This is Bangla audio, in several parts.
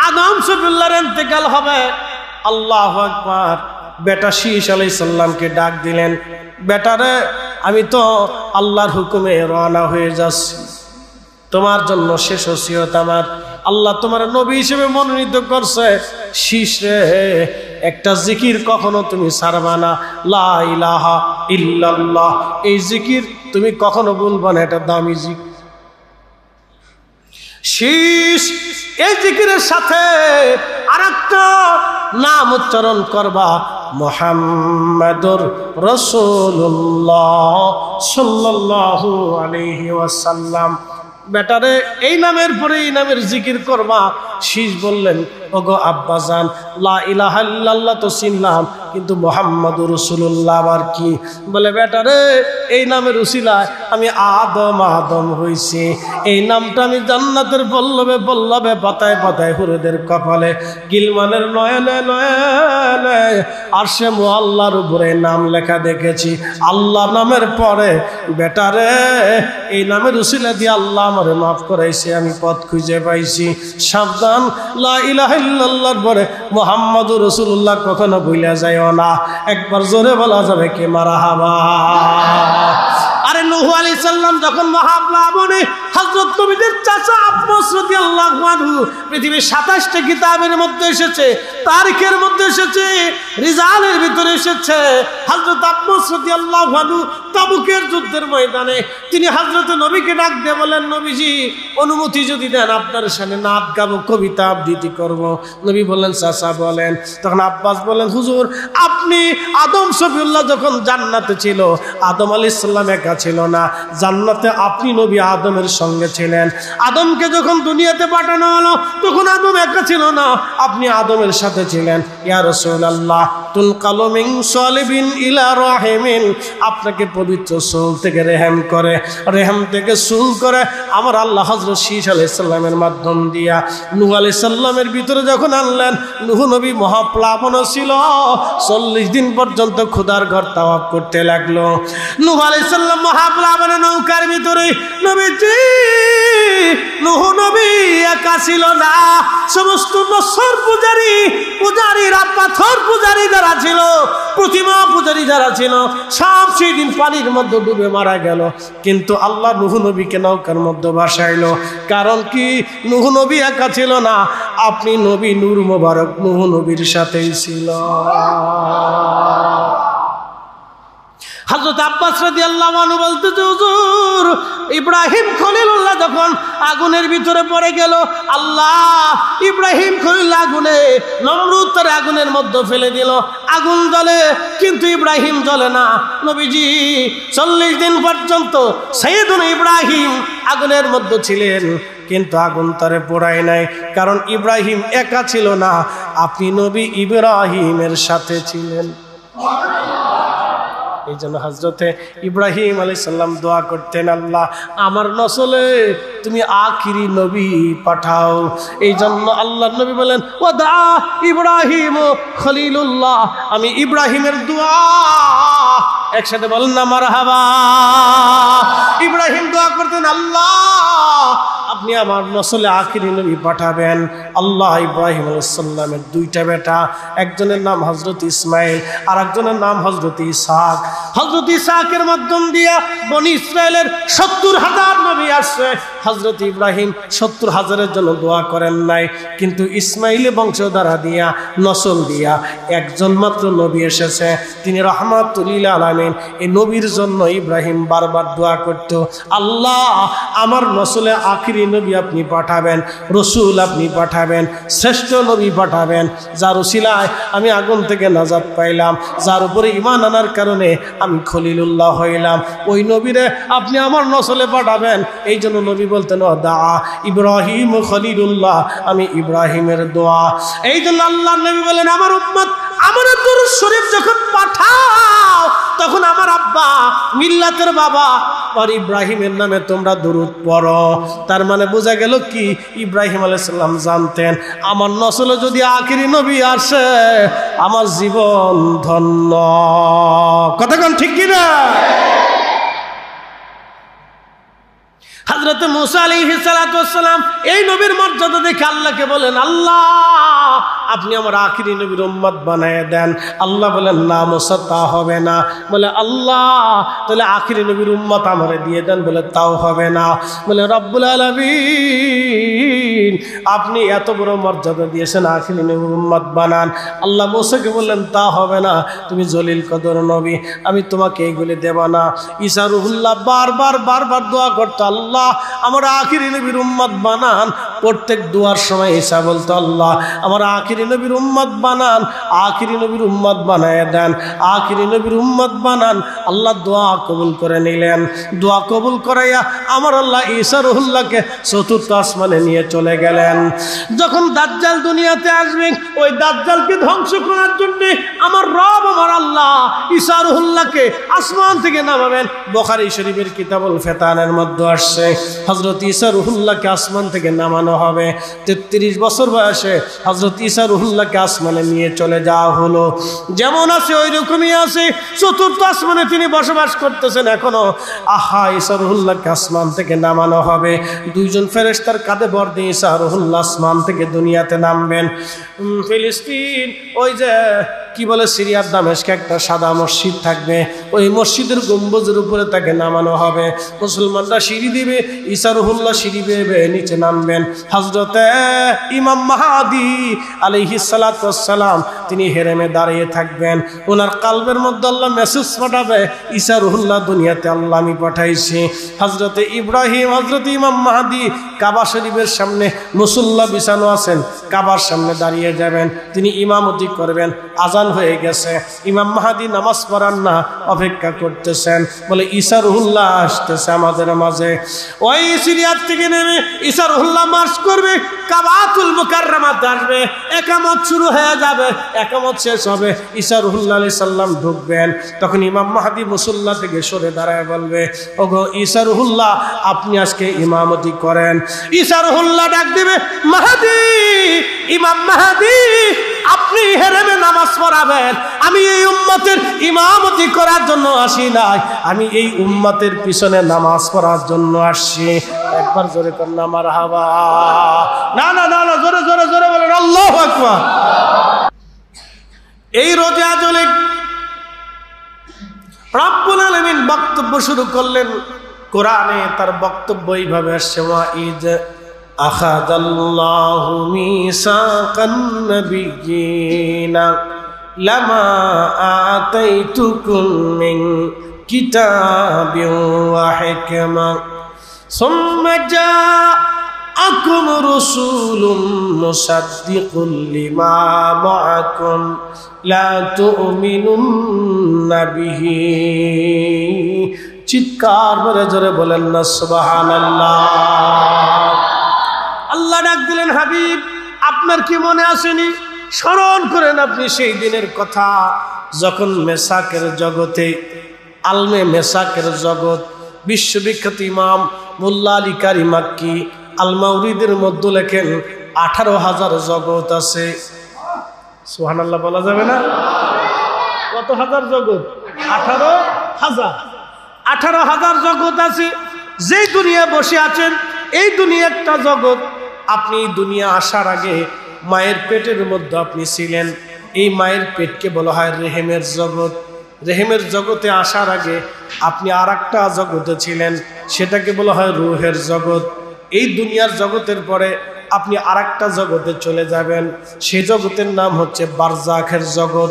আদম শফিউল্লাহর ইন্তেকাল হবে। আল্লাহু আকবার। বেটা শীষ আলাইহিস সালামকে ডাক দিলেন, বেটারে আমি তো আল্লাহর হুকুমে রওনা হয়ে যাচ্ছি, তোমার জন্য শেষ ওসিয়ত আমার, আল্লাহ তোমার নবী হিসেবে মনোনীত করছে, শীষ রে একটা জিকির কখনো তুমি ছাড়বা না, লা ইলাহা ইল্লাল্লাহ, এই জিকির তুমি কখনো বলবা না, এটা দামি জিকির। শীষ এই জিকিরের সাথে আরেকটা নাম উচ্চারণ করবা, মুহাম্মাদুর রাসূলুল্লাহ সাল্লাল্লাহু আলাইহি ওয়াসাল্লাম। বেটারে এই নামের পরে এই নামের জিকির করবা। শীষ বললেন, ওগো আব্বাজান, লা ইলাহা ইল্লাল্লাহ তো চিনলাম, কিন্তু মুহাম্মাদুর রাসূলুল্লাহ আবার কি? বলে, বেটারে এই নামের উসিলায় আমি আদম হইছি, এই নামটা আমি জান্নাতের পল্লবে পল্লবে পাতায় পাতায় হুরেদের কপালে গিলমানের নয়নে নয়নে আরশে মুআল্লার উপরে নাম লেখা দেখেছি। আল্লাহ নামের পরে বেটারে এই নামের উসিলা দিয়ে আল্লাহ আমারে মাফ করাইছে, আমি পথ খুঁজে পাইছি। সাবধান, লা ইলাহা ইল্লাল্লাহর পরে মুহাম্মাদুর রাসূলুল্লাহ কখনো ভুলে যাইও না। একবার জোরে বলা যাবে কি মারহাবা। আরে নূহ আলাইহিস সালাম যখন মহাপ্লাবনে হযরত নবীদের চাচা আব্বাস রাদিয়াল্লাহু আনহু, পৃথিবীর ২৭টা কিতাবের মধ্যে এসেছে, তারিখের মধ্যে এসেছে, রিজালের ভিতরে এসেছে, হযরত আব্বাস রাদিয়াল্লাহু আনহু তাবুকের যুদ্ধের ময়দানে তিনি হযরত নবীকে ডাক দিয়ে বলেন, নবীজি অনুমতি যদি দেন আপনার সামনে নাত গাবো, কবিতা আবৃত্তি করব। নবী বললেন, চাচা বলেন। তখন আব্বাস বলেন, হুজুর আপনি আদম শফিউল্লাহ যখন জান্নাতে ছিল, আদম আলাইহিস সালাম একা ছিল না, জান্নাতে আপনি নবী আদমের সঙ্গে ছিলেন। আদমকে যখন দুনিয়াতে পাঠানো হলো তখন আদম একা ছিল না, আপনি আদমের সাথে ছিলেন। ইয়া রাসূলুল্লাহ, তুনকালু মিন সালিবিন ইলা রাহিমিন, আপনাকে পবিত্র সোল থেকে রেহেম করে, রেহেম থেকে সুল করে আমার আল্লাহ হযরত শীষ আলাইহিস সালামের মাধ্যম দিয়া নূহ আলাইহিস সালামের ভিতরে যখন আনলেন, নূহ নবী মহাপ্লাবন ছিল, 40 দিন পর্যন্ত খোদার ঘর তাওয়াফ করতে লাগলো। নূহ আলাইহিস সালাম মহাপ্লাবনে নৌকার ভিতরে, নবীজি নূহ নবী একা ছিল না, সমস্ত নসর পূজারীরা, পাথর পূজারী যারা ছিল, প্রতিমা পূজারী যারা ছিল, সব সেই দিন পানির মধ্যে ডুবে মারা গেল। কিন্তু আল্লাহ নূহ নবীকে নৌকার মধ্যে ভাসাইলো। কারণ কি? নূহ নবী একা ছিল না, আপনি নবী নূর মোবারক নূহ নবীর সাথেই ছিল। হযরত আব্বাস রাদিয়াল্লাহু আনহু বলতেছে, হুজুর ইব্রাহিম খলিলুল্লাহ যখন আগুনের ভিতরে পড়ে গেল, আল্লাহ ইব্রাহিম খলিলুল্লাহ আগুনে, নমরুদ তার আগুনের মধ্যে ফেলে দিল, আগুন জ্বলে কিন্তু ইব্রাহিম জ্বলে না। নবীজি 40 দিন পর্যন্ত সাইয়েদুনা ইব্রাহিম আগুনের মধ্যে ছিলেন, কিন্তু আগুন তারে পোড়ায় নাই, কারণ ইব্রাহিম একা ছিল না, আপনি নবী ইব্রাহিমের সাথে ছিলেন। এই জন্য হযরতে ইব্রাহিম আলাইহিস সালাম দোয়া করতেন, আল্লাহ আমার নসলে তুমি আখিরি নবী পাঠাও। এই জন্য আল্লাহর নবী বলেন, ওয়াদা ইব্রাহিম খলিলুল্লাহ, আমি ইব্রাহিমের দোয়া, একসাথে বলেন না মারহাবা। ইব্রাহিম দোয়া করতেন, আল্লাহ আপনি আমার নসলে আখিরি নবী পাঠাবেন। আল্লাহ ইব্রাহিম আলাইহিস সালামের 2টা বেটা, একজনের নাম হযরত ইসমাইল আর একজনের নাম হযরত ইসহাক। হযরত ইসহাকের মাধ্যম দিয়া বনি ইসরায়েলের 70,000 নবী আসছে। হযরত ইব্রাহিম 70,000-এর জন্য দোয়া করেন নাই, কিন্তু ইসমাইলের বংশধারা দিয়া, নসল দিয়া একজন মাত্র নবী এসেছে, তিনি রাহমাতুল লিল আলামিন। এই নবীর জন্য ইব্রাহিম বারবার দোয়া করত, আল্লাহ আমার নসলে আখিরি নবী আপনি পাঠাবেন, রসুল আপনি পাঠাবেন, শ্রেষ্ঠ নবী পাঠাবেন, যার উসিলায় আমি আগুন থেকে নাজাত পাইলাম, যার উপরে ঈমান আনার কারণে আমি খলিলুল্লাহ হইলাম, ওই নবীরে আপনি আমার নসলে পাঠাবেন। এই জন্য নবী বলতেন, দা ইব্রাহিম খলিলুল্লাহ, আমি ইব্রাহিমের দোয়া। এই জন্য আল্লাহ নবী বলেন, আমার উম্মত আমার দুরূদ শরীফ যখন পাঠাও তখন আমার আব্বা মিল্লাতের বাবা আর ইব্রাহিমের নামে তোমরা দুরূদ পড়ো। তার মানে বোঝা গেল কি, ইব্রাহিম আলাইহিস সালাম জানতেন আমার নসলে যদি আখিরি নবী আসে আমার জীবন ধন্য। কথা কোন ঠিক কি না? হযরত মুসা আলাইহিস সালাতু ওয়াস সালাম এই নবীর মর্যাদা দেখে আল্লাহকে বলেন, আল্লাহ আপনি আমার আখিরি নবীর উম্মত বানায় দেন। আল্লাহ বলেন, না মুসা তা হবে না। বলে, আল্লাহ তাহলে আখিরি নবীর উম্মত আমারে দিয়ে দেন। বলে, তাও হবে না। বলে, রব্বুল আলামিন আপনি এত বড় মর্যাদা দিয়েছেন, আখিরি নবীর উম্মত বানান। আল্লাহ মুসাকে বললেন, তা হবে না, তুমি জলিল কদর নবী, আমি তোমাকে এইগুলি দেব না। ঈসা রুহুল্লাহ বারবার দোয়া করতো, আল্লাহ আমার আখিরি নবীর উম্মত বানান। প্রত্যেক দোয়ার সময় ঈসা বলতো, আল্লাহ আমার আখিরি নবীর উম্মত বানান, আখিরি নবীর উম্মত বানায় দেন, আখিরি নবীর উম্মত বানান। আল্লাহ দোয়া কবুল করে নিলেন। দোয়া কবুল করাইয়া আমার আল্লাহ ঈসা রুহুল্লাহকে চতুর্থ আসমানে নিয়ে চলে গেলেন। যখন দাজ্জাল দুনিয়াতে আসবে, ওই দাজ্জালকে ধ্বংস করার জন্য আমার রব আমার আল্লাহ ঈসা রুহুল্লাহকে আসমান থেকে নামাবেন। বুখারী শরীফের কিতাবুল ফিতানের মধ্যে আসছে, হযরত ঈসা রুহুল্লাহকে আসমান থেকে নামানো হবে। 33 বছর বয়সে হযরত ঈসা রুহুল্লাহকে আসমানে নিয়ে চলে যাওয়া হলো। যেমন আছে ওই রকমই আছে, চতুর্থ আসমানে তিনি বসবাস করতেছেন এখনো। আহা, ঈসা রুহুল্লাহকে আসমান থেকে নামানো হবে। দুইজন ফেরেশতার কাঁধে ভর দিয়ে ঈসা রুহুল্লাহ আসমান থেকে দুনিয়াতে নামবেন। ফিলিস্তিন, ওই যে কি বলে সিরিয়ার দামেস্কে একটা সাদা মসজিদ থাকবে, ওই মসজিদের গম্বুজের উপরে তাকে নামানো হবে। মুসলমানরা সিঁড়ি দিবে, ঈসা রুহুল্লাহ সিঁড়ি বেয়ে নিচে নামবেন। হযরতে ইমাম মাহদী আলাইহিস সালাতু ওয়াস সালাম তিনি হেরেমে দাঁড়িয়ে থাকবেন। ওনার কালবের মধ্যে আল্লাহ মেসেজ পাঠাবে, ঈসা রুহুল্লাহ দুনিয়াতে আল্লাহ আমি পাঠাইছি। হযরতে ইব্রাহিম, হযরতে ইমাম মাহদী কাবা শরীফের সামনে মুসল্লা বিছানো আছেন, কাবার সামনে দাঁড়িয়ে যাবেন, তিনি ইমামতি করবেন। আজান হয়ে গেছে, ইমাম মাহদী নামাজ পড়ান না, অপেক্ষা করতেছেন। বলে, ঈসা রুহুল্লাহ আসতেছে আমাদের মাঝে। ওই সিরিয়ার থেকে নেমে ঈসা রুহুল্লাহ মার্চ করবে, কাবাতুল মুকাররমাতে আসবে, একামত শুরু হয়ে যাবে, একামত শেষ হবে, ঈসা রুহুল্লাহ আলাইহিস সালাম ঢুকবেন। তখন ইমাম মাহদী মুসল্লা থেকে সরে দাঁড়ায় বলবে, ওগো ঈসা রুহুল্লাহ আপনি আজকে ইমামতি করেন। ঈসা রুহুল্লাহ ডাক দিবে, মাহদী, ইমাম মাহদী আপনি হেরেমে নামাজ পড়াবেন। আমি এই উম্মতের ইমামতি করার জন্য আসি নাই, আমি এই উম্মতের পিছনে নামাজ পড়ার জন্য আসছি। একবার জোরে কর না মারহাবা। না না না না, জোরে জোরে জোরে বলেন আল্লাহু আকবার। এই রোজা আজলে রব্বুল আলামিন বক্তব্য শুরু করলেন। কোরআনে তার বক্তব্য এইভাবে আসছে, ওয়াইদ আখাযাল্লাহু মিসাকান নাবিয়্যিনা লামা আতাইতুকুম মিন কিতাবিন ওয়া হিকমা সুম্মা জাআকুম রাসূলুম মুসাদ্দিকুল লিমা মাআকুম লা তু'মিনুন্না বিহি। চিৎকার করে জোরে বলেন না সুবহানাল্লাহ। আল্লাহ ডাক দিলেন, হাবিব আপনার কি মনে আসেনি? স্মরণ করেন আপনি সেই দিনের কথা যখন মেসাকের জগতে, আলমে মেসাকের জগৎ, বিশ্ববিখ্যাত ইমাম মোল্লা আলী কারি মাক্কি আল মাউরিদের মধ্যে লেখেন 18,000 জগৎ আছে। সুবহানাল্লাহ বলা যাবে না? কত হাজার জগৎ? 18,000 জগৎ আছে। যেই দুনিয়া বসে আছেন, এই দুনিয়া একটা জগৎ। আপনি দুনিয়া আসার আগে মায়ের পেটের মধ্যে আপনি ছিলেন, এই মায়ের পেটকে বলা হয় রেহেমের জগৎ। রেহেমের জগতে আসার আগে আপনি আর একটা জগতে ছিলেন, সেটাকে বলা হয় রূহের জগৎ। এই দুনিয়ার জগতের পরে আপনি আর একটা জগতে চলে যাবেন, সেই জগতের নাম হচ্ছে বারজাখের জগৎ,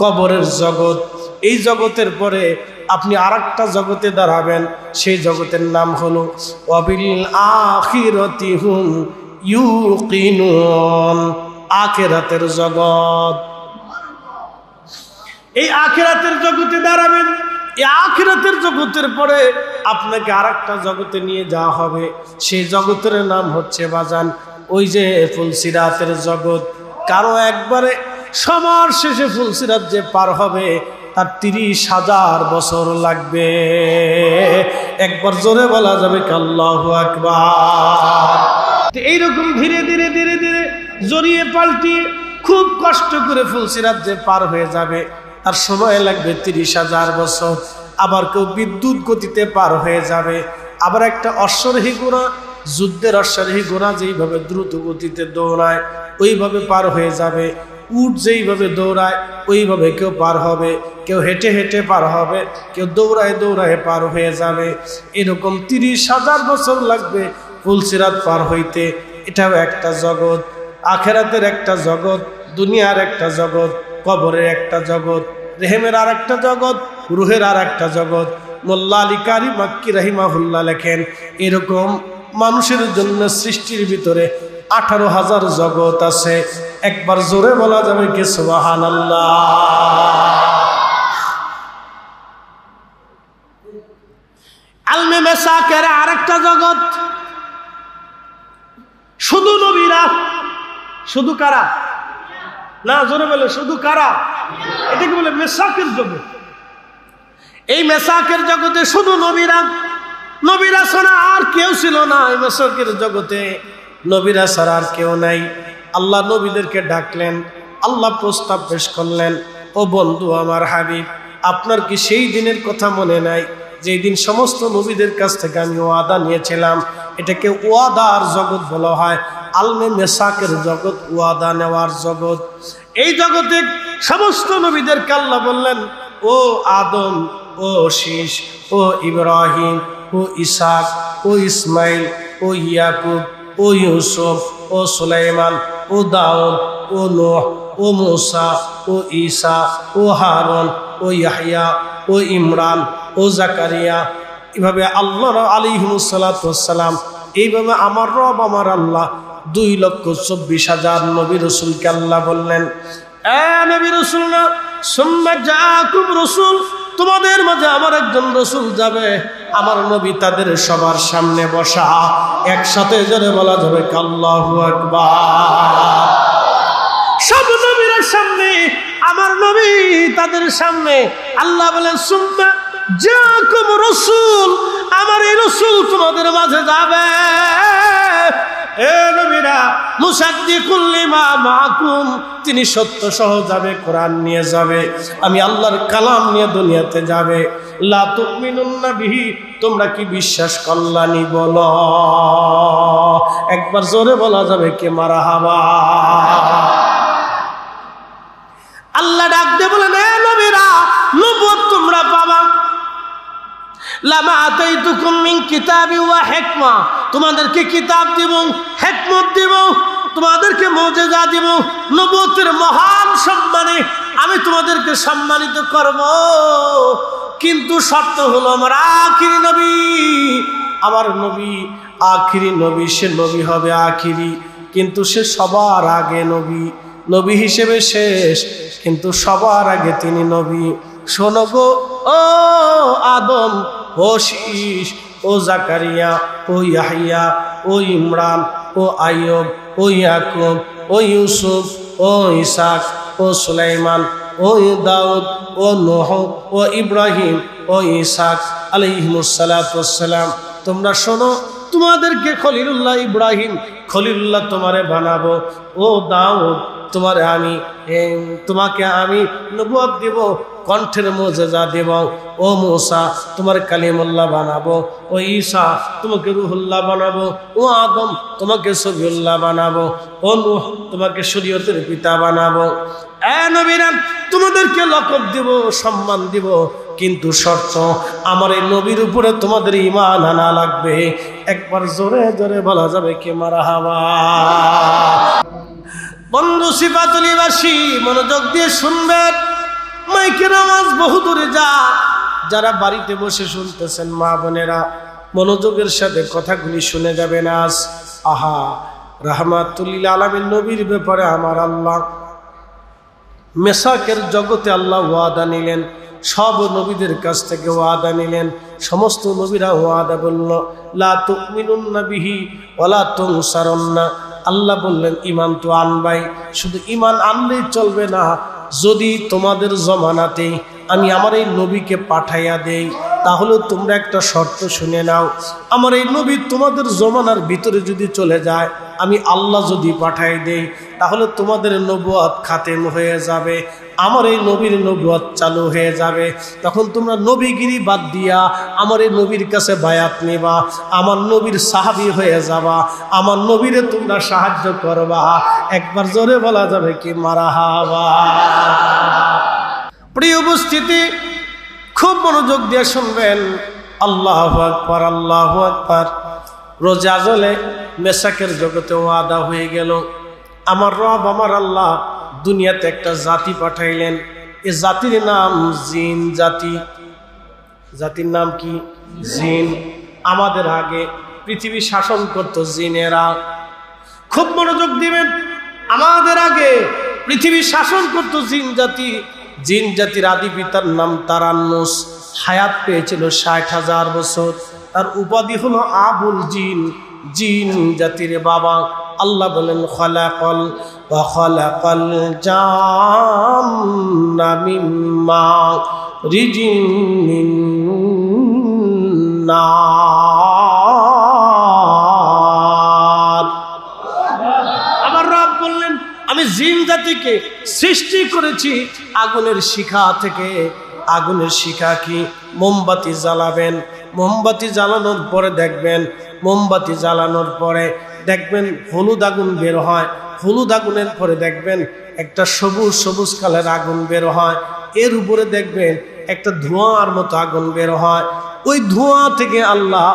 কবরের জগৎ। এই জগতের পরে আপনি আর একটা জগতে দাঁড়াবেন, সেই জগতের নাম হলো ওয়াবিল আখিরাতি হুম ইউকিনুন, আখিরাতের জগৎ। এই আখিরাতের জগতে দাঁড়াবেন। এই আখিরাতের জগতের পরে আপনাকে আর একটা জগতে নিয়ে যাওয়া হবে, সেই জগতের নাম হচ্ছে বাজান ওই যে ফুলসিরাতের জগৎ। কারো একবারে সবার শেষে ফুলসিরাত যে পার হবে তার 30,000 বছর লাগবে। একবার জোরে বলা যাবে কি আল্লাহু আকবার। এইরকম ধীরে ধীরে ধীরে ধীরে জড়িয়ে পাল্টিয়ে খুব কষ্ট করে ফুলসিরাত যে পার হয়ে যাবে তার সময় লাগবে 30,000 বছর। আবার কেউ বিদ্যুৎ গতিতে পার হয়ে যাবে, আবার একটা অশ্বারোহী ঘোড়া, যুদ্ধের অশ্বারোহী ঘোড়া যেইভাবে দ্রুত গতিতে দৌড়ায় ওইভাবে পার হয়ে যাবে। উট যেইভাবে দৌড়ায় ওইভাবে কেউ পার হবে, কেউ হেঁটে হেঁটে পার হবে, কেউ দৌড়ায় দৌড়ায় পার হয়ে যাবে। এরকম 30,000 বছর লাগবে ফুলসিরাত পার হইতে। এটাও একটা জগৎ, আখেরাতের একটা জগৎ, দুনিয়ার একটা জগৎ, কবরের একটা জগৎ, রেহেমের আর একটা জগৎ, রুহের আর একটা জগৎ। মোল্লা আলী কারি মাক্কি রাহিমাহুল্লাহ লেখেন, এরকম মানুষের জন্য সৃষ্টির ভিতরে 18,000 জগৎ আছে। একবার জোরে বলা যাবে কি সুবহানাল্লাহ। আলমে মেসাকের আরেকটা জগৎ, শুধু নবীরা। শুধু কারা? না, জোরে বলে শুধু কারা? এটাকে বলে মেসাকের জগৎ। এই মেসাকের জগতে শুধু নবীরা, নবীরা ছাড়া আর কেউ ছিল না। এই মেসাকের জগতে নবীরা ছাড়া আর কেউ নাই। আল্লাহ নবীদেরকে ডাকলেন, আল্লাহ প্রস্তাব পেশ করলেন, ও বন্ধু আমার হাবিব, আপনার কি সেই দিনের কথা মনে নাই যেই দিন সমস্ত নবীদের কাছ থেকে আমি ওয়াদা নিয়েছিলাম? এটাকে ওয়াদার জগৎ বলা হয়। আলমে মেসাকের জগৎ, ওয়াদা নেওয়ার জগৎ। এই জগতে সমস্ত নবীদেরকে আল্লাহ বললেন, ও আদম, ও শীষ, ও ইব্রাহিম, ও ইসাক, ও ইসমাইল, ও ইয়াকুব, ও ইউসুফ, ও সুলাইমান, ও দাউদ, ও নূহ, ও মুসা, ও ঈসা, ও হারুন, ও ইয়াহইয়া, ও ইমরান, ও জাকারিয়া। এভাবে আল্লাহ আলাইহিস সালাতু ওয়াস সালাম, এইভাবে আমার রব আমার আল্লাহ 2,24,000 নবী রাসূলকে আল্লাহ বললেন, এ নবী রাসূলরা, সুম্মা জাআকুম রাসূল, তোমাদের মাঝে আমার একজন রাসূল যাবে, আমার নবী তাদের সবার সামনে বসা। একসাথে জোরে বলা যাবে আল্লাহু আকবার। সব নবীর সামনে আমার নবী তাদের সামনে। আল্লাহ বলেন, সুম্মা জাআকুম রাসূল, আমার এই রাসূল তোমাদের মাঝে যাবে। এ নবীরা, মুসাদ্দিকুল লিমা মাআকুম, তিনি সত্য সহ যাবে, কোরআন নিয়ে যাবে, আমি আল্লাহর কালাম নিয়ে দুনিয়াতে যাবে। লা তুমিনুন্না বিহি, তোমরা কি বিশ্বাস করলানি বলো? একবার জোরে বলা যাবে কে মারহাবা। আল্লাহ ডাক দিয়ে বলেন, এ নবীরা, নবুয়ত তোমরা পাবা। লামা আতাইতুকুম মিন কিতাবি ওয়া হিকমা, তোমাদেরকে কিতাব দিব, হিকমত দিব, তোমাদেরকে মুজিজা দিব, নবুয়তের মহান সম্মানে আমি তোমাদেরকে সম্মানিত করব। কিন্তু শর্ত হলো আমার আখিরি নবী, আমার নবী আখিরি নবী, সে নবী হবে আখিরি, কিন্তু সে সবার আগে নবী, নবী হিসেবে শেষ, কিন্তু সবার আগে তিনি নবী। শোনো গো ও আদম, ও শীষ, ও জাকারিয়া, ও ইয়াহইয়া, ও ইমরান, ও আইয়ুব, ও ইয়াকুব, ও ইউসুফ, ও ইসাক, ও সুলাইমান, ও দাউদ, ও নূহ, ও ইব্রাহিম, ও ইসাক আলাইহিমুস সালাতু ওয়াস সালাম, তোমরা শোনো, তোমাদেরকে খলিলুল্লাহ ইব্রাহিম, খলিলুল্লাহ তোমারে বানাবো। ও দাউদ, তোমাকে আমি নবুয়ত দিব, কণ্ঠের মুজিজা দেব। ও মুসা, তোমার কালিমুল্লাহ বানাবো। ও ঈসা, তোমাকে রুহুল্লাহ বানাবো। ও আদম, তোমাকে সবিউল্লাহ বানাবো। ও নূহ, তোমাকে শরীয়তের পিতা বানাবো। এ নবীরা, তোমাদেরকে লকব দিব, সম্মান দিব, কিন্তু শর্ত, আমার এই নবীর উপরে তোমাদের ঈমান আনা লাগবে। একবার জোরে জোরে বলা যাবে কে মারহাবা। বন্ধু সিফাতুলিবাসী, মনোযোগ দিয়ে শুনবেন, মাইকের আওয়াজ বহু দূরে যা। যারা বাড়িতে বসে শুনতেছেন মা বোনেরা, মনোযোগের সাথে কথাগুলি শুনে যাবেন। আজ আহা, রাহমাতুল লিল আলামিন নবীর ব্যাপারে আমার আল্লাহ মেসাকের জগতে আল্লাহ ওয়াদা নিলেন, সব নবীদের কাছ থেকে ওয়াদা নিলেন। সমস্ত নবীরা ওয়াদা বলল, লা তুমিনুন্না বিহি ওয়ালা তুনসারুন্না। আল্লাহ বললেন, ঈমান তো আনবাই, শুধু ঈমান আনলেই চলবে না, যদি তোমাদের জমানাতে আমি আমার এই নবীকে পাঠাইয়া দেই, তাহলে তোমরা একটা শর্ত শুনে নাও। আমার এই নবী তোমাদের জমানার ভিতরে যদি চলে যায়, আমি আল্লাহ যদি পাঠাই দেই তাহলে তোমাদের নবুয়ত খাতেম হয়ে যাবে, আমার এই নবীর নবুয়ত চালু হয়ে যাবে। তখন তোমরা নবীগিরি বাদ দিয়া আমার এই নবীর কাছে বায়াত নিবা, আমার নবীর সাহাবী হয়ে যাবা, আমার নবীরে তোমরা সাহায্য করবা। একবার জোরে বলা যাবে কি মারহাবা। প্রিয় উপস্থিতি, খুব মনোযোগ দিয়ে শুনবেন। আল্লাহু আকবার, আল্লাহু আকবার। রোজা জলে মেসাকের জগতে ওয়াদা হয়ে গেল। আমার রব আমার আল্লাহ দুনিয়াতে একটা জাতি পাঠাইলেন, এই জাতির নাম জিন জাতি। জাতির নাম কি? জিন। আমাদের আগে পৃথিবী শাসন করত জিনেরা। খুব মনোযোগ দিবেন, আমাদের আগে পৃথিবী শাসন করত জিন জাতি। জিন জাতির আদি পিতার নাম তারান্নুস, হায়াত পেয়েছিল ৬০,০০০ বছর। তার উপাধি হলো আবুল জিন, জিন জাতির বাবা। আল্লাহ বলেন খলাকাল ওয়া খলাকাল জান্না মিম্মা রিজিন মিন নার। আমার রব বললেন আমি জিন জাতিকে সৃষ্টি করেছি আগুনের শিখা থেকে। আগুনের শিখা কি? মোমবাতি জ্বালাবেন, মোমবাতি জ্বালানোর পরে দেখবেন, মোমবাতি জ্বালানোর পরে দেখবেন হলুদ আগুন বের হয়, হলুদ আগুনের পরে দেখবেন একটা সবুজ সবুজ কালার আগুন বের হয়, এর উপরে দেখবেন একটা ধোঁয়ার মতো আগুন বের হয়। ওই ধোঁয়া থেকে আল্লাহ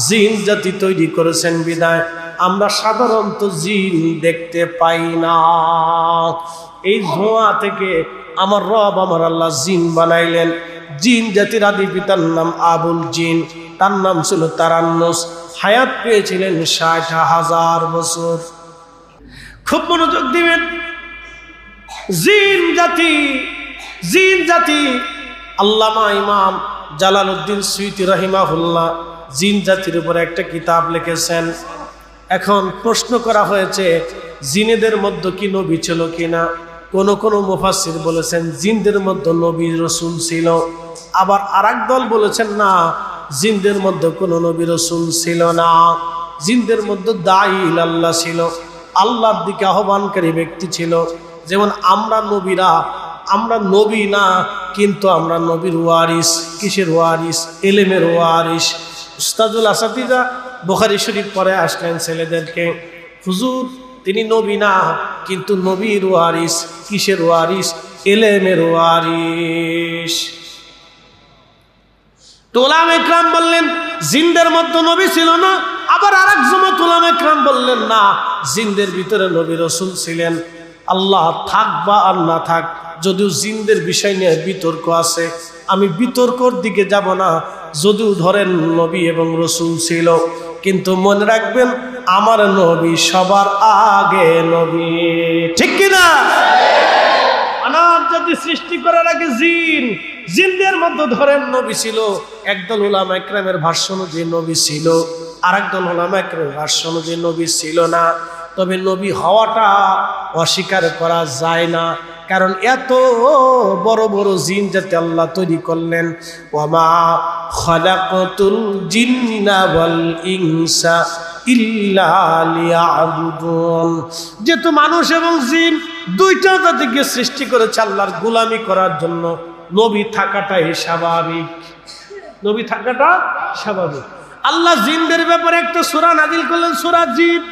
জিন জাতি তৈরি করেছেন বিদায় আমরা সাধারণত জিন দেখতে পাই না। এই ধোঁয়া থেকে আমার রব আমার আল্লাহ জিন বানাইলেন। জিন জাতির আদি পিতার নাম আবুল জিন, তার নাম ছিল তারান্নুস, হায়াত পেয়েছিলেন ৬০,০০০ বছর। খুব মনোযোগ দিবেন। জিন জাতি, জিন জাতি। আল্লামা ইমাম জালালউদ্দিন সুয়ুতী রাহিমাহুল্লাহ জিন জাতির উপরে একটা কিতাব লিখেছেন। এখন প্রশ্ন করা হয়েছে জিনেদের মধ্যে কি নবী ছিল কিনা। কোন কোন মুফাসসির বলেছেন জিনদের মধ্যে নবী রাসূল ছিল, আবার আরেক দল বলেছেন না, জিনদের মধ্যে কোনো নবী রাসূল ছিল না। জিনদের মধ্যে দাঈ ইলাল্লাহ ছিল, আল্লাহর দিকে আহ্বানকারী ব্যক্তি ছিল। যেমন আমরা নবীরা, আমরা নবী না কিন্তু আমরা নবীর ওয়ারিস। কিসের ওয়ারিস? ইলমের ওয়ারিস। উস্তাদুল আসাতিজা বুখারী শরীফ পড়ে আসলেন ছেলেদেরকে, হুজুর তিনি নবী না কিন্তু নবীর ওয়ারিস। কিসের ওয়ারিস? ইলমের ওয়ারিস। উলামা ইকরাম বললেন জিনদের মধ্যে নবী ছিল না। আবার আরেক জমাত উলামা ইকরাম বললেন না, জিনদের ভিতরে নবী রাসূল ছিলেন। আল্লাহ থাক বা আর না থাক, যদিও জিনদের বিষয় নিয়ে বিতর্ক আছে, আমি বিতর্কর দিকে যাব না। যদিও ধরেন নবী এবং রাসূল ছিল, কিন্তু মনে রাখবেন আমার নবী সবার আগে নবী। ঠিক কিনা? মানব জাতি সৃষ্টি করার আগে জিন, জিনদের মধ্যে ধরেন নবী ছিল। একদল উলামা ইকরামের ভাষ্য অনুযায়ী নবী ছিল, আরেকদল উলামা ইকরামের ভাষ্য অনুযায়ী নবী ছিল না। তবে নবী হওয়াটা অস্বীকার করা যায় না, কারণ এত বড় বড় জিন যাতে আল্লাহ তৈরি করলেন। ওয়ামা খালাকাতুল জিন্না ওয়াল ইনসা ইল্লা লিয়াবুদুন। যেহেতু মানুষ এবং জিন দুইটা জাতিকে সৃষ্টি করেছে আল্লাহর গোলামি করার জন্য, নবী থাকাটাই স্বাভাবিক। নবী থাকাটা স্বাভাবিক। আল্লাহ জিনদের ব্যাপারে একটা সূরা নাযিল করলেন, সূরা জিন।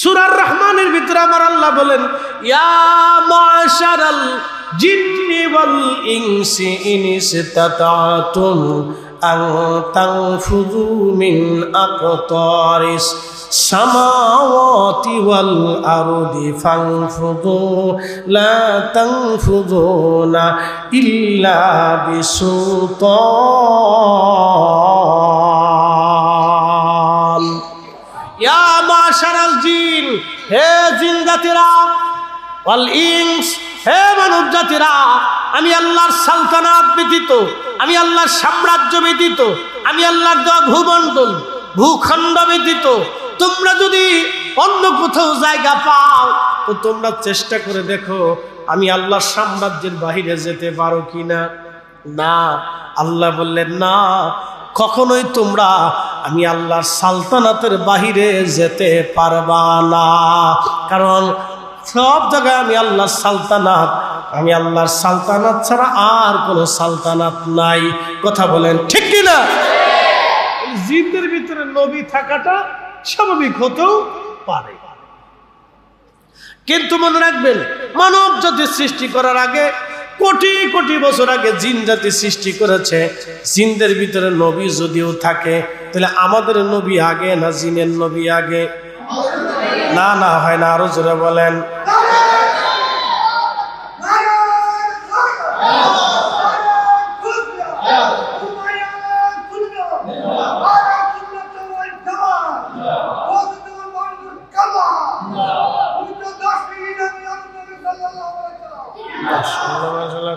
সূরার রহমানের ভিতরে আমার আল্লাহ বলেন, ইয়া মাশারাল জিন্নি ওয়াল ইনসি ইন ইসতাতাতুম আন তানফুযু মিন আকতারিস সামাওয়াতি ওয়াল আরদি ফানফুযু লা তানফুযুনা ইল্লা বিসুলতান। ইয়া মাশারাল জিন, হে জিন জাতিরা, ওয়াল ইনস, হে মানব জাতিরা, আমি আল্লাহর সালতানাত ব্যতীত, আমি আল্লাহর সাম্রাজ্য ব্যতীত, আমি আল্লাহর দেওয়া ভূমণ্ডল ভূখণ্ড ব্যতীত তোমরা যদি অন্য কোথাও জায়গা পাও তো তোমরা চেষ্টা করে দেখো আমি আল্লাহর সাম্রাজ্যের বাহিরে যেতে পারো কিনা। না, আল্লাহ বললেন না, কখনোই তোমরা আমি আল্লাহর সালতানাতের বাহিরে যেতে পারবা না। কারণ সব জায়গায় আমি আল্লাহর সালতানাত, আমি আল্লাহর সালতানাত ছাড়া আর কোনো সালতানাত নাই। কথা বলেন ঠিক কিনা? জিনদের ভিতরে নবী থাকাটা স্বাভাবিক হতেও পারে, কিন্তু মনে রাখবেন মানব জাতি সৃষ্টি করার আগে কোটি কোটি বছর আগে জিন জাতি সৃষ্টি করেছে। জিনদের ভিতরে নবী যদিও থাকে, তাহলে আমাদের নবী আগে না জিনের নবী আগে? না না হয় না, আরো জোরে বলেন।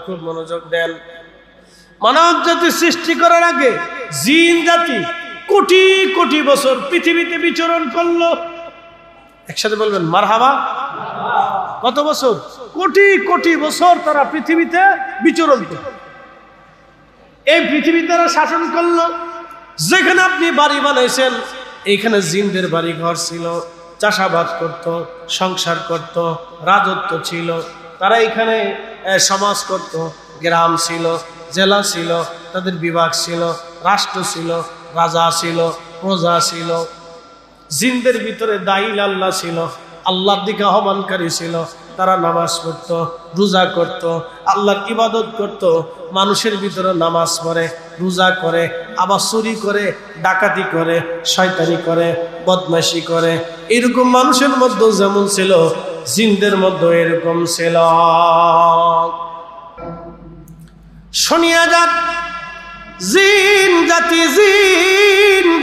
খুব মনোযোগ দেন। মানব জাতি সৃষ্টি করার আগে জিন জাতি কোটি কোটি বছর পৃথিবীতে বিচরণ করলো। একসাথে বলবেন মারহাবা। কত বছর? কোটি কোটি বছর তারা পৃথিবীতে বিচরণ করল। এই পৃথিবী তারা শাসন করলো। যেখানে আপনি বাড়ি বানাইছেন এইখানে জিনদের বাড়ি ঘর ছিল, চাষাবাদ করত, সংসার করত, রাজত্ব ছিল। তারা এখানে সমাজ করত, গ্রাম ছিল, জেলা ছিল, তাদের বিভাগ ছিল, রাষ্ট্র ছিল, রাজা ছিল, প্রজা ছিল। জিনদের ভিতরে দাইল আল্লাহ ছিল, আল্লাহর দিকে আহ্বানকারী ছিল। তারা নামাজ পড়ত, রোজা করত, আল্লাহর ইবাদত করত। মানুষের ভিতরে নামাজ পড়ে, রোজা করে, আবার চুরি করে, ডাকাতি করে, শয়তানি করে, বদমাশি করে। এরকম মানুষের মধ্যে যেমন ছিল, জিনদের মধ্যে এরকম ছিল। শুনিয়া যাক, জিন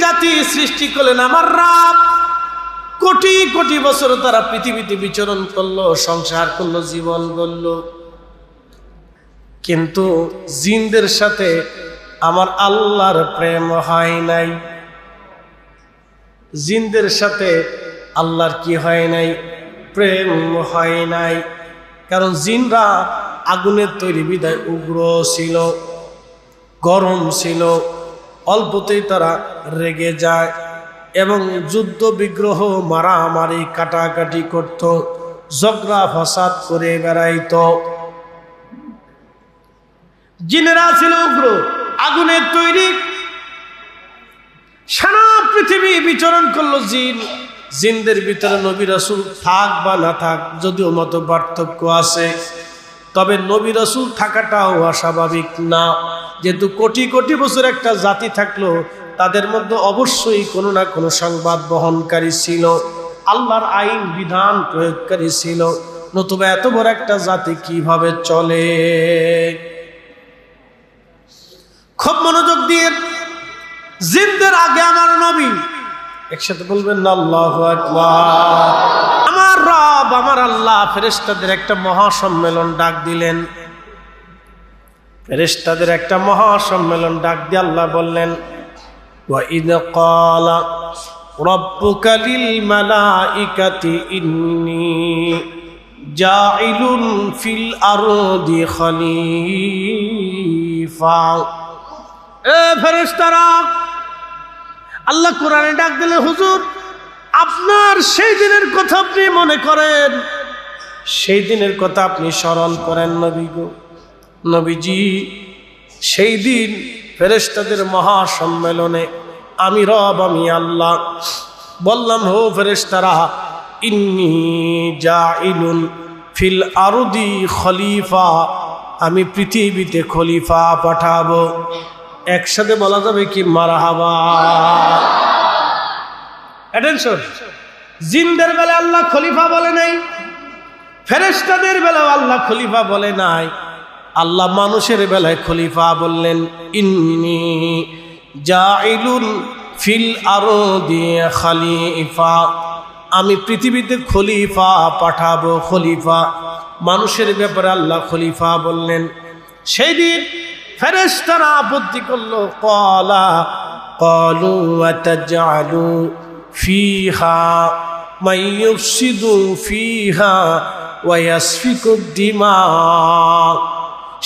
জাতি সৃষ্টি করলেন আমার রব। কোটি কোটি বছর তারা পৃথিবীতে বিচরণ করলো, সংসার করলো, জীবন গড়লো। কিন্তু জিনদের সাথে আমার আল্লাহর প্রেম হয় নাই। জিনদের সাথে আল্লাহর কি হয় নাই? প্রেম হয় নাই। কারণ জিনরা আগুনের তৈরি বিধায় উগ্র ছিল, গরম ছিল, অল্পতেই তারা রেগে যায় এবং যুদ্ধ বিগ্রহ, মারামারি, কাটাকাটি করত, ঝগড়া ফাসাদ করে বেড়াইত। জিনেরা ছিল উগ্র, আগুনের তৈরি। সারা পৃথিবী বিচরণ করলো জিন। জিনদের ভিতরে নবী রাসূল থাক বা না থাক, যদিও মত পার্থক্য আছে, তবে নবী রাসূল থাকাটাও অস্বাভাবিক না। যেহেতু কোটি কোটি বছর একটা জাতি থাকলো, তাদের মধ্যে অবশ্যই কোনো না কোনো সংবাদ বহনকারী ছিল, আল্লাহর আইন বিধান প্রয়োগকারী ছিল। নতুবা এত বড় একটা জাতি কিভাবে চলে? খুব মনোযোগ দিয়ে, জিনদের আগে আমার নবী। একসাথে বলবেন না আল্লাহু আকবার। আমার রব, আমার আল্লাহ ফেরেশতাদের একটা মহাসম্মেলন ডাক দিলেন। ফেরেশতাদের একটা মহাসম্মেলন ডাক দিয়ে আল্লাহ বললেন, ওয়া ইয ক্বালা রাব্বুকা লিল মালাইকাতি ইন্নী জাইলুন ফিল আরদি খলিফা। এ ফেরেশতারা, আল্লাহ কোরআনে ডাক দিলে, হুজুর আপনার সেই দিনের কথা আপনি মনে করেন, সেই দিনের কথা আপনি স্মরণ করেন নবী গো। নবীজি, সেই দিন ফেরেশতাদের মহাসম্মেলনে আমি রব, আমি আল্লাহ বললাম, হো ফেরেশতারা, ইন্নী জাইলুন ফিল আরদি খলিফা, আমি পৃথিবীতে খলিফা পাঠাবো। একসাথে বলা যাবে কি মারহাবা? অ্যাটেনশন। জিনদের বেলা আল্লাহ খলিফা বলে নাই, ফেরেশতাদের বেলাও আল্লাহ খলিফা বলে নাই। আল্লাহ মানুষের বেলায় খলিফা বললেন, ইন্নী জাইলুন ফিল আরদি খলিফা, আমি পৃথিবীতে খলিফা পাঠাবো। খলিফা মানুষের ব্যাপারে আল্লাহ খলিফা বললেন। সেই দিন ফেরেশতারা আপত্তি করলো, ক্বালু আতাজআলু ফিহা মান ইউফসিদু ফিহা ওয়া ইয়াসফিকু দিমা।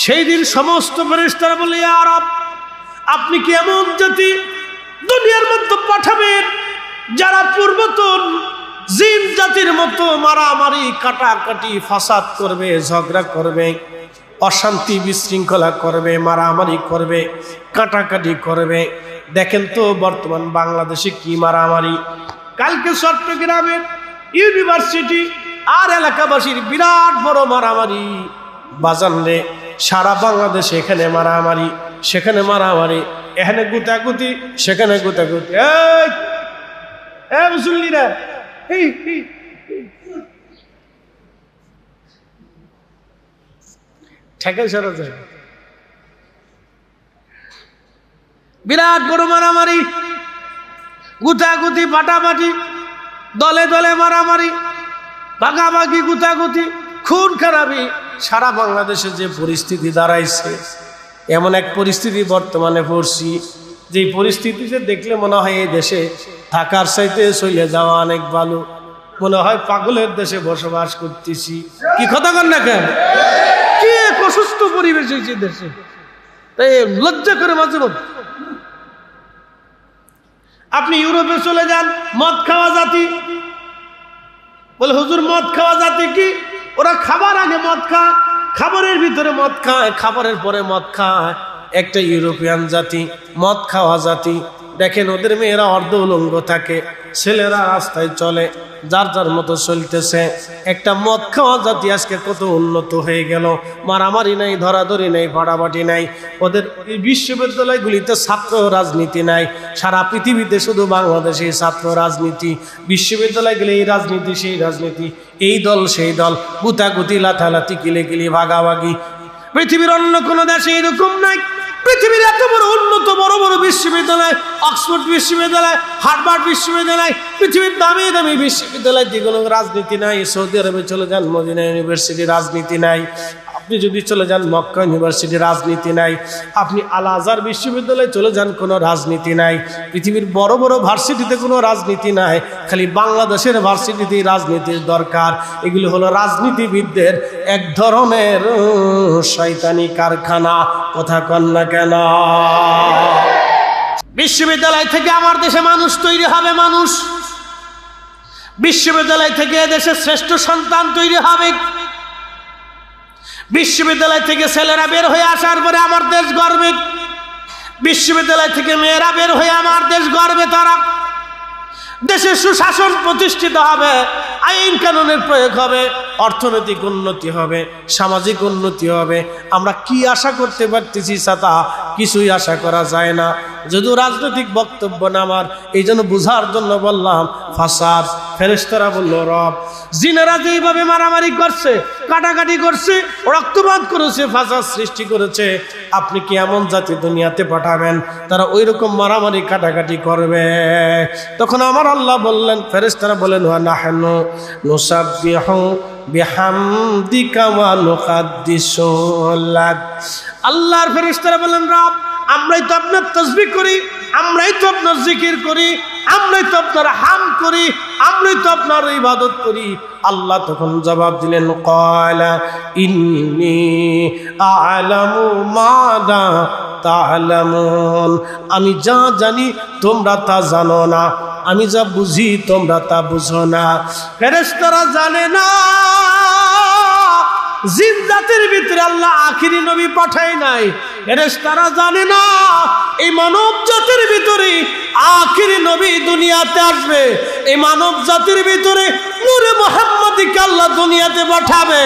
সেই দিন সমস্ত ফেরেশতারা বলে, ইয়া রব, আপনি কি এমন জাতি দুনিয়ার মধ্যে পাঠাবেন যারা পূর্বতন জিন জাতির মতো মারামারি কাটাকাটি ফাসাদ করবে, ঝগড়া করবে, অশান্তি বিশৃঙ্খলা করবে, মারামারি করবে, কাটাকাটি করবে। দেখেন তো বর্তমান বাংলাদেশে কি মারামারি। কালকে চট্টগ্রামের ইউনিভার্সিটি আর এলাকাবাসীর বিরাট বড় মারামারি। বাজান রে, সারা বাংলাদেশে এখানে মারামারি, সেখানে মারামারি, এখানে গুতাগুতি, সেখানে গুতাগুতি। এই মুসল্লিরা, ঠেকাই সরা যায়। বিরাট বড় মারামারি, গুতাগুতি, পাটাপাটি, দলে দলে মারামারি, ভাগাভাগি, গুতাগুতি, খুন খারাপি। সারা বাংলাদেশে যে পরিস্থিতি দাঁড়াইছে, এমন এক পরিস্থিতি বর্তমানে পড়ছি, যে পরিস্থিতিতে দেখলে মনে হয় এই দেশে থাকার চাইতে চলে যাওয়া অনেক ভালো। মনে হয় পাগলের দেশে বসবাস করতেছি। কি কথা কন না কেন? কি এক অসুস্থ পরিবেশ হয়েছে দেশে, তাই লজ্জা করে মাঝে মধ্যে। আপনি ইউরোপে চলে যান, মদ খাওয়া জাতি। বলে হুজুর মদ খাওয়া জাতি কি? ওরা খাবার আগে মদ খায়, খাবারের ভিতরে মদ খায়, খাবারের পরে মদ খায়। একটা ইউরোপিয়ান জাতি, মদ খাওয়া জাতি। দেখেন ওদের মেয়েরা অর্ধ উলঙ্গ থাকে, ছেলেরা রাস্তায় চলে, যার যার মতো চলতেছে। একটা মদ খাওয়া জাতি আজকে কত উন্নত হয়ে গেল। মারামারি নাই, ধরাধরি নাই, ফাটাফাটি নাই। ওদের বিশ্ববিদ্যালয়গুলিতে ছাত্র রাজনীতি নাই। সারা পৃথিবীতে শুধু বাংলাদেশে ছাত্র রাজনীতি। বিশ্ববিদ্যালয়গুলি এই রাজনীতি, সেই রাজনীতি, এই দল সেই দল, গুতাগুতি, লাথালাথি, কিলেকিলি, ভাগাভাগি। পৃথিবীর অন্য কোনো দেশে এরকম নাই। পৃথিবীর এত বড় উন্নত বড় বড় বিশ্ববিদ্যালয়, অক্সফোর্ড বিশ্ববিদ্যালয়, হার্ভার্ড বিশ্ববিদ্যালয়, পৃথিবীর দামি দামি বিশ্ববিদ্যালয়, কোনো রাজনীতি নাই। সৌদি আরবে চলে যান, মদিনা ইউনিভার্সিটি, রাজনীতি নাই। আপনি যদি চলে যান মক্কা ইউনিভার্সিটি, রাজনীতি নাই। আপনি আল আজহার বিশ্ববিদ্যালয়ে চলে যান, কোনো রাজনীতি নাই। পৃথিবীর বড় বড় ভার্সিটিতে কোনো রাজনীতি নাই। খালি বাংলাদেশের ভার্সিটিতে রাজনীতির দরকার। এগুলো হলো রাজনীতিবিদদের এক ধরনের শয়তানি কারখানা। কথা কন না কেন? বিশ্ববিদ্যালয় থেকে আমার দেশে মানুষ তৈরি হবে, মানুষ। বিশ্ববিদ্যালয় থেকে দেশের শ্রেষ্ঠ সন্তান তৈরি হবে। বিশ্ববিদ্যালয় থেকে ছেলেরা বের হয়ে আসার পরে আমার দেশ গর্বে। বিশ্ববিদ্যালয় থেকে মেয়েরা বের হয়ে আমার দেশ গর্বে। তারা দেশের সুশাসন প্রতিষ্ঠিত হবে, আইন কানুনের প্রয়োগ হবে, অর্থনৈতিক উন্নতি হবে, সামাজিক উন্নতি হবে। আমরা কি আশা করতে পারতেছি? সাতা কিছুই আশা করা যায় না। যদিও রাজনৈতিক বক্তব্য না আমার, এই জন্য বুঝার জন্য বললাম ফাসাদ। ফেরেশতারা বলল রব, জিনেরা যেইভাবে মারামারি করছে, কাটাকাটি করছে, রক্তপাত করেছে, ফাসাদ সৃষ্টি করেছে, আপনি কি এমন জাতি দুনিয়াতে পাঠাবেন তারা ওই রকম মারামারি কাটাকাটি করবে? তখন আমার আল্লাহ বললেন, ফেরেশতারা বলেন, ওয়া নাহনু নুসাব্বিহু বিহামদিকা ওয়া নুকাদ্দিসু লাক। আল্লাহর ফেরেশতারা বলেন, রব, আমরাই তো আপনার তাসবিহ করি, আমরাই তো আপনার জিকির করি, আমরাই তো আপনার হাম করি, আমরাই তো আপনার ইবাদত করি। আল্লাহ তখন জবাব দিলেন, ক্বালা ইন্নী আ'লামু মা লা তা'লামুন। আমি যা জানি তোমরা তা জানো না, আমি যা বুঝি তোমরা তা বুঝো না। ফেরেশতারা জানে না জিন জাতির ভিতরে আল্লাহ আখিরি নবী পাঠায় নাই। ফেরেশতারা জানে না এই মানব জাতির ভিতরে আখিরি নবী দুনিয়াতে আসবে। এই মানব জাতির ভিতরে নূরে মুহাম্মদীকে আল্লাহ দুনিয়াতে পাঠাবে।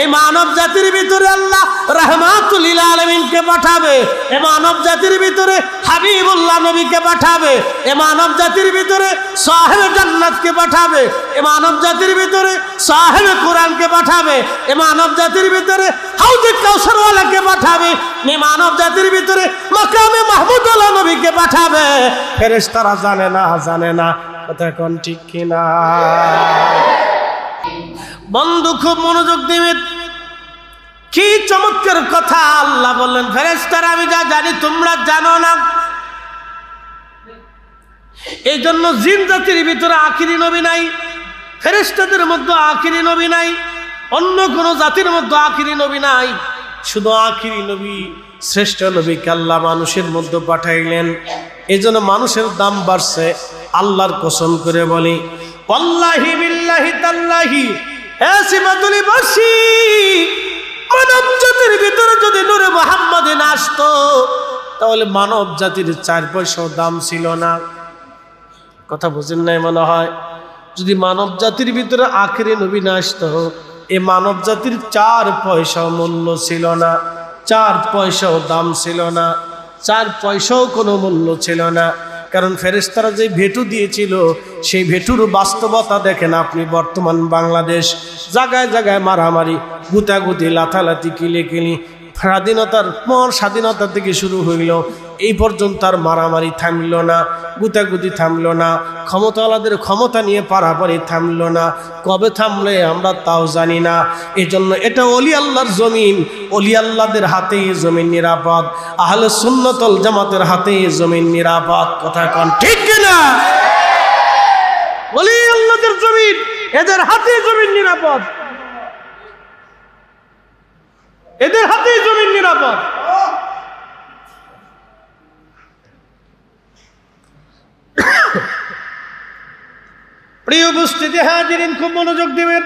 এই মানব জাতির ভিতরে আল্লাহ রাহমাতুল লিল আলামিনকে পাঠাবে। এই মানব জাতির ভিতরে হাবিবুল্লাহ নবীকে পাঠাবে। এই মানব জাতির ভিতরে সাহেব জান্নাতকে পাঠাবে। এই মানব জাতির ভিতরে সাহেব কোরআনকে পাঠাবে। এই মানব জাতির ভিতরে হাউজে কাউসারওয়ালাকে পাঠাবে। এই মানব জাতির ভিতরে মাকামে মাহমুদুল্লাহ নবীকে পাঠাবে। ফেরেশতারা জানে না, জানে না। কথা কোন ঠিক কিনা? বন্ধু খুব মনোযোগ দিবেন। কি চমৎকার কথা আল্লাহ বললেন, ফেরেশতারা আমি যা জানি তোমরা জানো না। এই জন্য জিন জাতির ভিতরে আখিরি নবী নাই, ফেরেশতাদের মধ্যে আখিরি নবী নাই, অন্য কোন জাতির মধ্যে আখিরি নবী নাই। শুধু আখিরি নবী, শ্রেষ্ঠ নবীকে আল্লাহ মানুষের মধ্যে পাঠাইলেন। এই জন্য মানুষের দাম বাড়ছে। আল্লাহর কসম করে বলি, ওয়াল্লাহি বিল্লাহি তাল্লাহি, হে সিবাতুলিবাসী, মানব জাতির ভিতরে যদি নূরে মুহাম্মাদী না আসতো তাহলে মানব জাতির 4 পয়সাও দাম ছিল না। কথা বুঝেন নাই মনে হয়? যদি মানব জাতির ভিতরে আখেরি নবী না আসতো, এই মানব জাতির 4 পয়সাও মূল্য ছিল না, 4 পয়সাও দাম ছিল না, 4 পয়সাও কোনো মূল্য ছিল না। কারণ ফেরেশতারা যে ভেটু দিয়েছিল সেই ভেটুর বাস্তবতা দেখেন আপনি। বর্তমান বাংলাদেশ জায়গায় জায়গায় মারামারি, গুতাগুতি, লাথালাতি, কিলিকিলি, স্বাধীনতার পর স্বাধীনতা থেকে শুরু হইল, এই পর্যন্ত আর মারামারি থামল না, গুতাগুতি থামল না, ক্ষমতাওয়ালাদের ক্ষমতা নিয়ে পারাপারি থামল না। কবে থামলে আমরা তাও জানি না। এই জন্য এটা ওলি আল্লাহর জমিন, ওলি আল্লাহদের হাতেই জমিন নিরাপদ, আহলে সুন্নাত ওয়াল জামাতের হাতেই জমিন নিরাপদ। কথা কোন ঠিক কিনা? ওলি আল্লাহদের জমিন, এদের হাতেই জমিন নিরাপদ, এদের হাতেই জমিন নিরাপদ। প্রিয় উপস্থিতি হাজিরিন, খুব মনোযোগ দিবেন।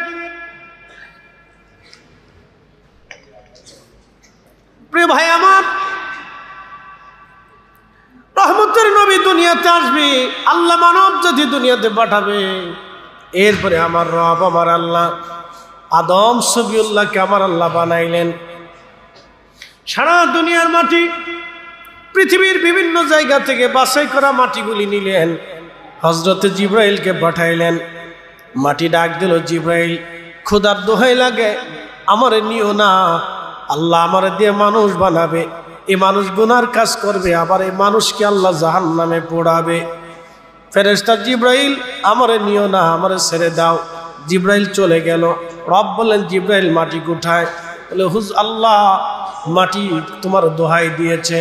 প্রিয় ভাই আমার, রহমতের নবী দুনিয়াতে আসবে, আল্লাহ মানব যদি দুনিয়াতে পাঠাবে, এরপরে আমার রব আমার আল্লাহ আদম সফিউল্লাহকে আমার আল্লাহ বানাইলেন। সারা দুনিয়ার মাটি, পৃথিবীর বিভিন্ন জায়গা থেকে বাছাই করা মাটিগুলি নিলেন, হযরতে জিব্রাইলকে পাঠাইলেন। মাটি ডাক দিল, জিব্রাইল, খোদার দোহাই লাগে আমারে নিও না, আল্লাহ আমারে দিয়ে মানুষ বানাবে, এই মানুষ গুনার কাজ করবে, আবার এই মানুষকে আল্লাহ জাহান্নামে পোড়াবে। ফেরেশতা জিব্রাইল, আমারে নিও না, আমারে ছেড়ে দাও। জিব্রাইল চলে গেল। রব বললেন, জিব্রাইল মাটি কোথায়? বলে, আল্লাহ মাটি তোমার দোহাই দিয়েছে,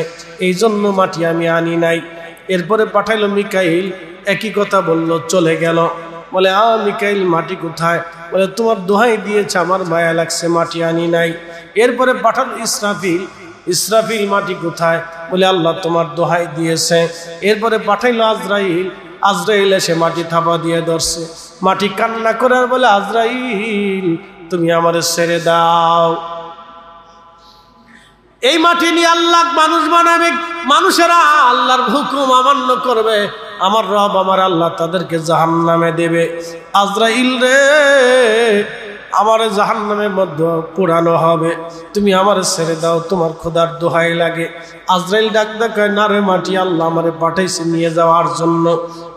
এই জন্য মাটি আমি আনি নাই। এরপরে পাঠাইলো মিকাইল, একই কথা বলল, চলে গেল। বলে, মিকাইল মাটি কোথায়? বলে, তোমার দোহাই দিয়েছে, আমার মায়া লাগছে, মাটি আনি নাই। এরপরে পাঠালো ইসরাফিল, ইসরাফিল মাটি কোথায়? বলে, আল্লাহ তোমার দোহাই দিয়েছে। এরপরে পাঠাইলো আজরাইল, আজরাইল এসে মাটি থাপা দিয়ে ধরছে। মাটি কান্না করে আর বলে, আজরাইল তুমি আমারে ছেড়ে দাও। এই মাটি নিয়ে আল্লাহ মানুষ বানাবে, মানুষেরা আল্লাহর হুকুম অমান্য করবে, আমার রব আমার আল্লাহ তাদেরকে জাহান্নামে দেবে। আজরাইল রে, আমারে জাহান্নামের মধ্যে পোড়ানো হবে, তুমি আমারে ছেড়ে দাও, তোমার খোদার দোহাই লাগে। আজরাইল ডাক দেখায়, না রে মাটি, আল্লাহ আমারে পাঠাইছে নিয়ে যাওয়ার জন্য,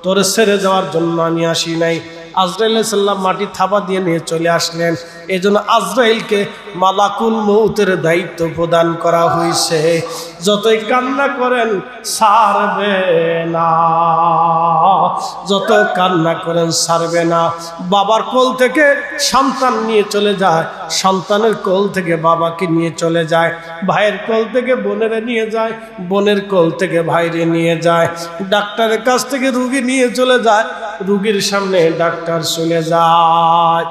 তোরে ছেড়ে যাওয়ার জন্য আমি আসি নাই। আজরাইল আলাইহিস সালাম মাটি থাবা দিয়ে নিয়ে চলে আসলেন। এই জন্য আজরাইলকে মালাকুল মউতের দায়িত্ব প্রদান করা হয়েছে। যতই কান্না করেন ছাড়বে না, যত কান্না করেন ছাড়বে না। বাবার কোল থেকে সন্তান নিয়ে চলে যায়, সন্তানের কোল থেকে বাবাকে নিয়ে চলে যায়, ভাইয়ের কোল থেকে বোনের নিয়ে যায়, বোনের কোল থেকে ভাইরে নিয়ে যায়, ডাক্তারের কাছ থেকে রুগী নিয়ে চলে যায়, রুগীর সামনে ডাক্তার চলে যায়।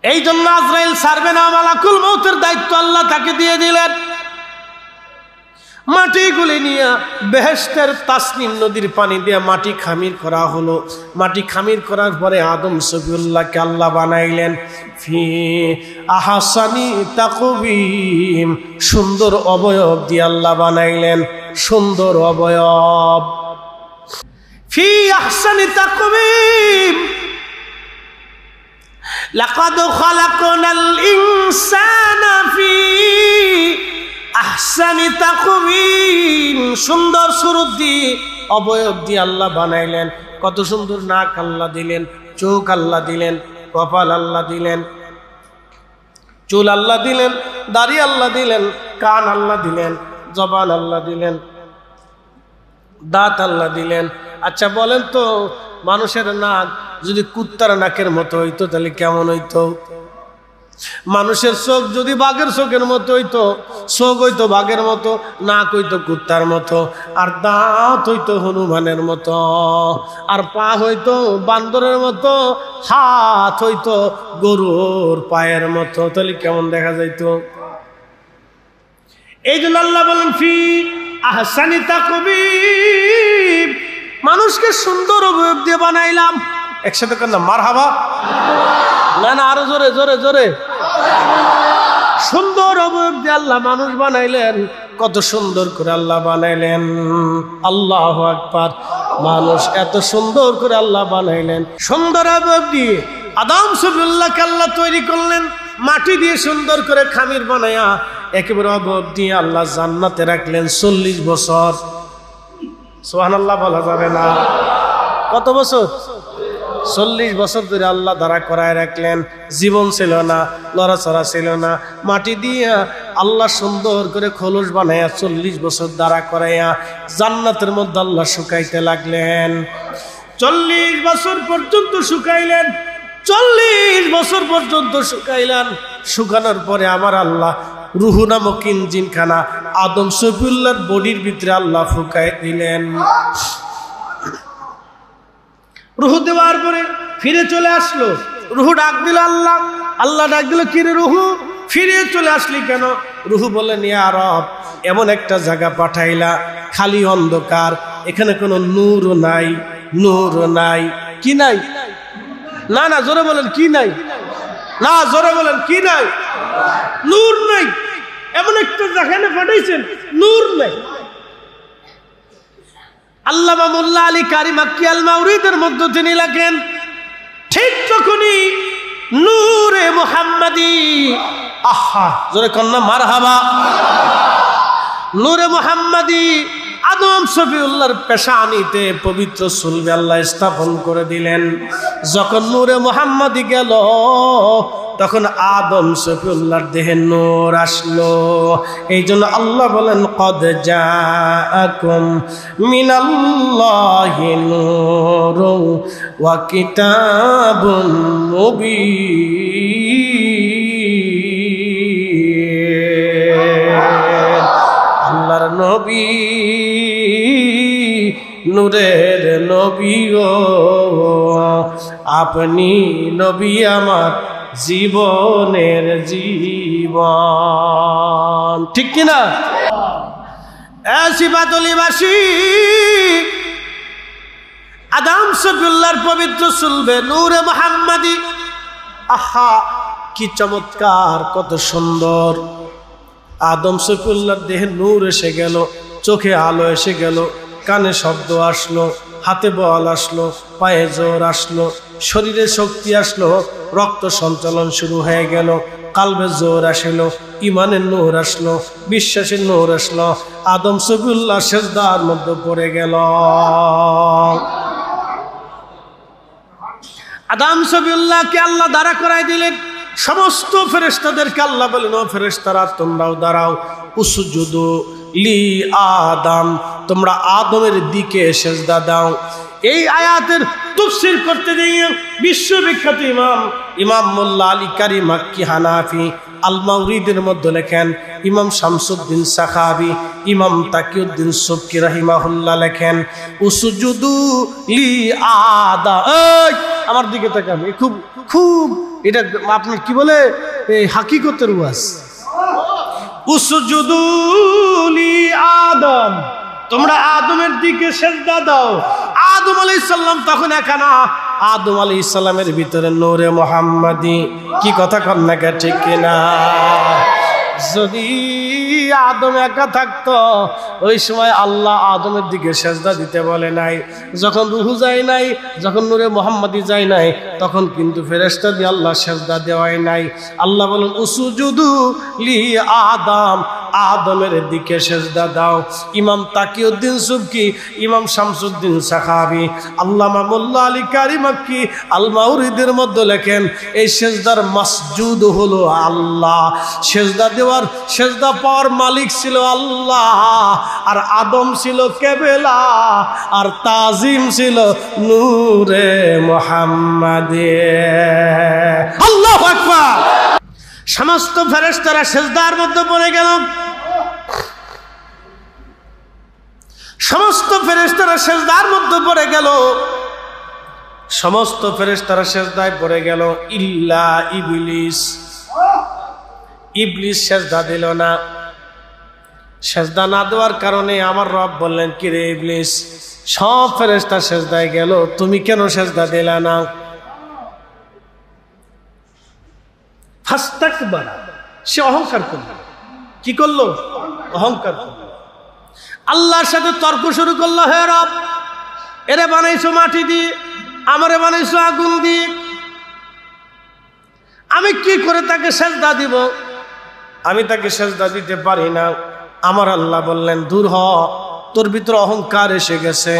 এই জন্য আজরাইল ছাড়বে না, মালাকুল মউতের দায়িত্ব আল্লাহ তাকে দিয়ে দিলেন। মাটিগুলি নিয়ে বেহেশতের তাসনিম নদীর পানি দিয়ে মাটি খামির করা হলো। মাটি খামির করার পরে আদম সফিউল্লাহকে আল্লাহ বানাইলেন। ফি আহসানি তাকবীম, সুন্দর অবয়ব দিয়ে আল্লাহ বানাইলেন, সুন্দর অবয়ব। ফি আহসানি তাকবীম, লাকাদ খালাকনাল ইনসানা ফি আহসানি তাকবীম, সুন্দর সুরত দিয়ে অবয়ব দিয়ে আল্লাহ বানাইলেন। কত সুন্দর নাক আল্লাহ দিলেন, চোখ আল্লাহ দিলেন, কপাল আল্লাহ দিলেন, চুল আল্লাহ দিলেন, দাড়ি আল্লাহ দিলেন, কান আল্লাহ দিলেন, জবান আল্লাহ দিলেন, দাঁত আল্লাহ দিলেন। আচ্ছা বলেন তো, মানুষের নাক যদি কুত্তার নাকের মতো হইতো তাহলে কেমন হইতো? মানুষের চোখ যদি বাঘের চোখের মতো হইতো, চোখ হইতো বাঘের মতো, নাক হইতো কুত্তার মতো, আর দাঁত হইতো হনুমানের মতো, আর পা হইতো বান্দরের মতো, হাত হইতো গরুর পায়ের মতো, তাহলে কেমন দেখা যাইতো? এই জন্য আল্লাহ বলেন, ফি আহসানি তাকবীব, মানুষকে সুন্দর অবয়ব দিয়ে বানাইলাম। একসাথে কর না মারহাবা। না না, আরো জোরে জোরে জোরে। সুন্দর অবয়ব দিয়ে আল্লাহ মানুষ বানাইলেন। কত সুন্দর করে আল্লাহ বানাইলেন, আল্লাহু আকবার। মানুষ এত সুন্দর করে আল্লাহ বানাইলেন, সুন্দর অবয়ব দিয়ে। আদম সফিউল্লাহকে আল্লাহ তৈরি করলেন মাটি দিয়ে, সুন্দর করে খামির বানায়া একেবারে অবয়ব দিয়ে আল্লাহ জান্নাতে রাখলেন 40 বছর। সুবহানাল্লাহ বলা যাবে না? কত বছর? 40 বছর ধরে আল্লাহ দাঁড়া করায় রাখলেন। জীবন ছিল না, লড়াচড়া ছিল না, মাটি দিয়া আল্লাহ সুন্দর করে খোলস বানাইয়া 40 বছর দাঁড়া করাইয়া জান্নাতের মধ্যে আল্লাহ শুকাইতে লাগলেন। 40 বছর পর্যন্ত শুকাইলেন, 40 বছর পর্যন্ত শুকাইলেন। শুকানোর পরে আমার আল্লাহ রুহু নামক ইঞ্জিনখানা আদম সফিউল্লাহর বডির ভিতরে আল্লাহ ফুকাই দিলেন। রুহু দেওয়ার পরে ফিরে চলে আসলো। রুহু ডাক দিল আল্লাহ, আল্লাহ ডাক দিল, কি রে রুহু ফিরে চলে আসলি কেন? রুহু বললেন, ইয়া রব, এমন একটা জায়গা পাঠাইলা খালি অন্ধকার, এখানে কোনো নূর নাই, নূর নাই। কি নাই? না না, জোরে বলেন কি নাই? না, জোরে বলেন কি নাই? নূর নাই। এমন একটা জায়গায় পাঠাইছেন, নূর নাই। আল্লামা মোল্লা আলী কারি মাক্কি আল মাউরিদের মধ্যে তিনি লেখেন, ঠিক তখনই নূরে মুহাম্মাদি, আহা জোরে কন্যা মারহাবা, নূরে মুহাম্মাদি আদম সফিউল্লাহর পেশানিতে পবিত্র সুলবে আল্লাহ স্থাপন করে দিলেন। যখন নূরে মুহাম্মাদি গেল, তখন আদম সফিউল্লাহর দেহে নূর আসলো। এই জন্য আল্লাহ বলেন, কদ জাআকুম মিনাল্লাহি নূরুন ওয়া কিতাবুন মুবিন। আল্লাহর নবী, নূরের নবী গো, আপনি নবী আমার জীবনের জীবন। ঠিক কিনা? শিবাতলিবাসী আদম সফিউল্লাহর পবিত্র সুলবে নূরে মুহাম্মাদি, আহা কি চমৎকার, কত সুন্দর। আদম সফিউল্লাহর দেহে নূর এসে গেল, চোখে আলো এসে গেল, কানে শব্দ আসলো, হাতে বল আসলো, পায়ে জোর আসলো, শরীরে শক্তি আসলো, রক্ত সঞ্চালন শুরু হয়ে গেল, কালবে জোর আসলো, ইমানের নূর আসলো, বিশ্বাসের নূর আসলো। আদম সফিউল্লাহ সেজদার মধ্যে পড়ে গেল। আদম সফিউল্লাহকে আল্লাহ দাঁড়া করাই দিলেন। সমস্ত ফেরেশতাদেরকে আল্লাহ বলেন, ও ফেরেশতারা তোমরাও দাঁড়াও, উসজুদু লি আদম, তোমরা আদমের দিকে সেজদা দাও। এই আয়াতের তাফসীর করতে গিয়ে বিশ্ববিখ্যাত ইমাম মোল্লা আলী কারি মাক্কি হানাফি আল মাউরিদের মধ্যে লেখেন, ইমাম শামসুদ্দিন সাখাবি, ইমাম তাকিউদ্দিন সুবকি রাহিমাহুল্লাহ লেখেন, উসজুদু লি আদম। এই আমার দিকে তাকান, খুব খুব এটা আপনার কি বলে, এই হাকিকতের ওয়াজ। উসজুদু লি আদম, তোমরা আদমের দিকে সেজদা দাও। আদম আলাইহিস সালাম তখন একা না, আদম আলাইহিস সালামের ভিতরে নূরে মুহাম্মাদি। কি কথা কন না, ঠিক কিনা? যদি আদম একা থাকতো, ওই সময় আল্লাহ আদমের দিকে সেজদা দিতে বলে নাই। যখন রুহু যায় নাই, যখন নূরে মুহাম্মাদি যায় নাই, তখন কিন্তু ফেরেশতা দিয়ে আল্লাহ সেজদা দেওয়াই নাই। আল্লাহ বলেন, উসজুদু লি আদম, আদমের দিকে সেজদা দাও। ইমাম তাকিউদ্দিন সুবকি, ইমাম শামসুদ্দিন সাখাবি, আল্লামা মোল্লা আলী কারি মাক্কি আল মাউরিদের মধ্যে লেখেন, এই সেজদার মাসজুদ হলো আল্লাহ। সেজদা দেওয়ার, সেজদা পাওয়ার মালিক ছিল আল্লাহ, আর আদম ছিল কেবেলা, আর তাজিম ছিল নূরে মুহাম্মাদে। আল্লাহু আকবার। সমস্ত ফেরেশতারা সেজদার মধ্যে পড়ে গেল। সমস্ত ফেরেশতারা সেজদার মধ্যে পড়ে গেল। সমস্ত ফেরেশতারা সেজদায় পড়ে গেল, ইল্লা ইবলিস। ইবলিস সেজদা দিল না। সেজদা না দেওয়ার কারণে আমার রব বললেন, কি রে ইবলিস, সব ফেরেশতা সেজদায় গেল, তুমি কেন সেজদা দিলা না? ফাস্তাকবারা, সে অহংকার করলো। কি করলো? অহংকার করলো। আল্লাহর সাথে তর্ক শুরু করলো, হে রব, এরে বানাইছো মাটি দিয়ে, আমারে বানাইছো আগুন দিয়ে, আমি কি করে তাকে সেজদা দিব? আমি তাকে সেজদা দিতে পারি না। আমার আল্লাহ বললেন, দূর হ, তোর ভিতরে অহংকার এসে গেছে।